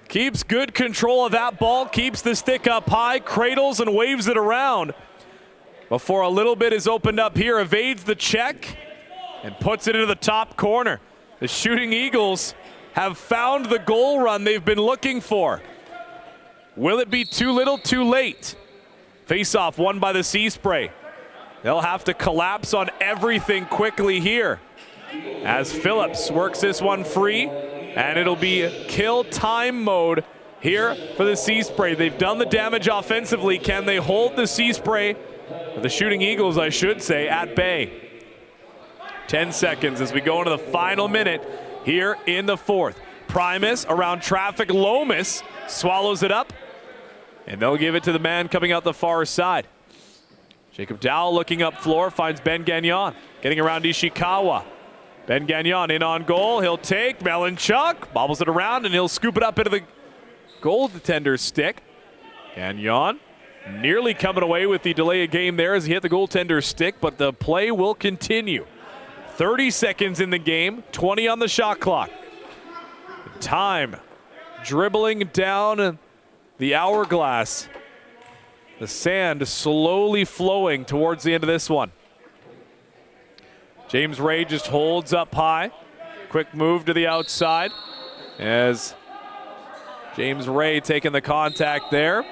keeps good control of that ball, keeps the stick up high, cradles and waves it around before a little bit is opened up here, evades the check and puts it into the top corner. The Shooting Eagles have found the goal run they've been looking for. Will it be too little, too late? Face-off won by the Sea Spray. They'll have to collapse on everything quickly here as Phillips works this one free, and it'll be kill time mode here for the Sea Spray. They've done the damage offensively. Can they hold the Sea Spray, or the Shooting Eagles, I should say, at bay? 10 seconds as we go into the final minute here in the 4th. Primus around traffic. Lomas swallows it up, and they'll give it to the man coming out the far side. Jacob Dowell looking up floor, finds Ben Gagnon, getting around Ishikawa. Ben Gagnon in on goal, he'll take, Melanchuk bobbles it around, and he'll scoop it up into the goaltender's stick. Gagnon nearly coming away with the delay of game there as he hit the goaltender's stick, but the play will continue. 30 seconds in the game, 20 on the shot clock. Time dribbling down the hourglass. The sand slowly flowing towards the end of this one. James Ray just holds up high. Quick move to the outside as James Ray taking the contact there.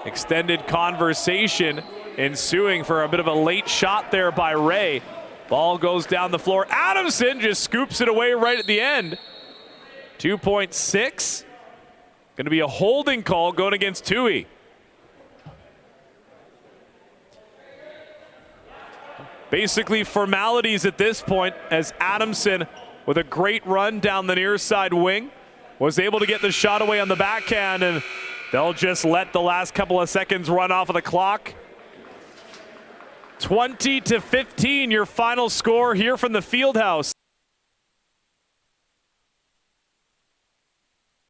Extended conversation ensuing for a bit of a late shot there by Ray. Ball goes down the floor. Adamson just scoops it away right at the end. 2.6. Going to be a holding call going against Tui. Basically formalities at this point as Adamson, with a great run down the near side wing, was able to get the shot away on the backhand, and they'll just let the last couple of seconds run off of the clock. 20-15, your final score here from the Fieldhouse.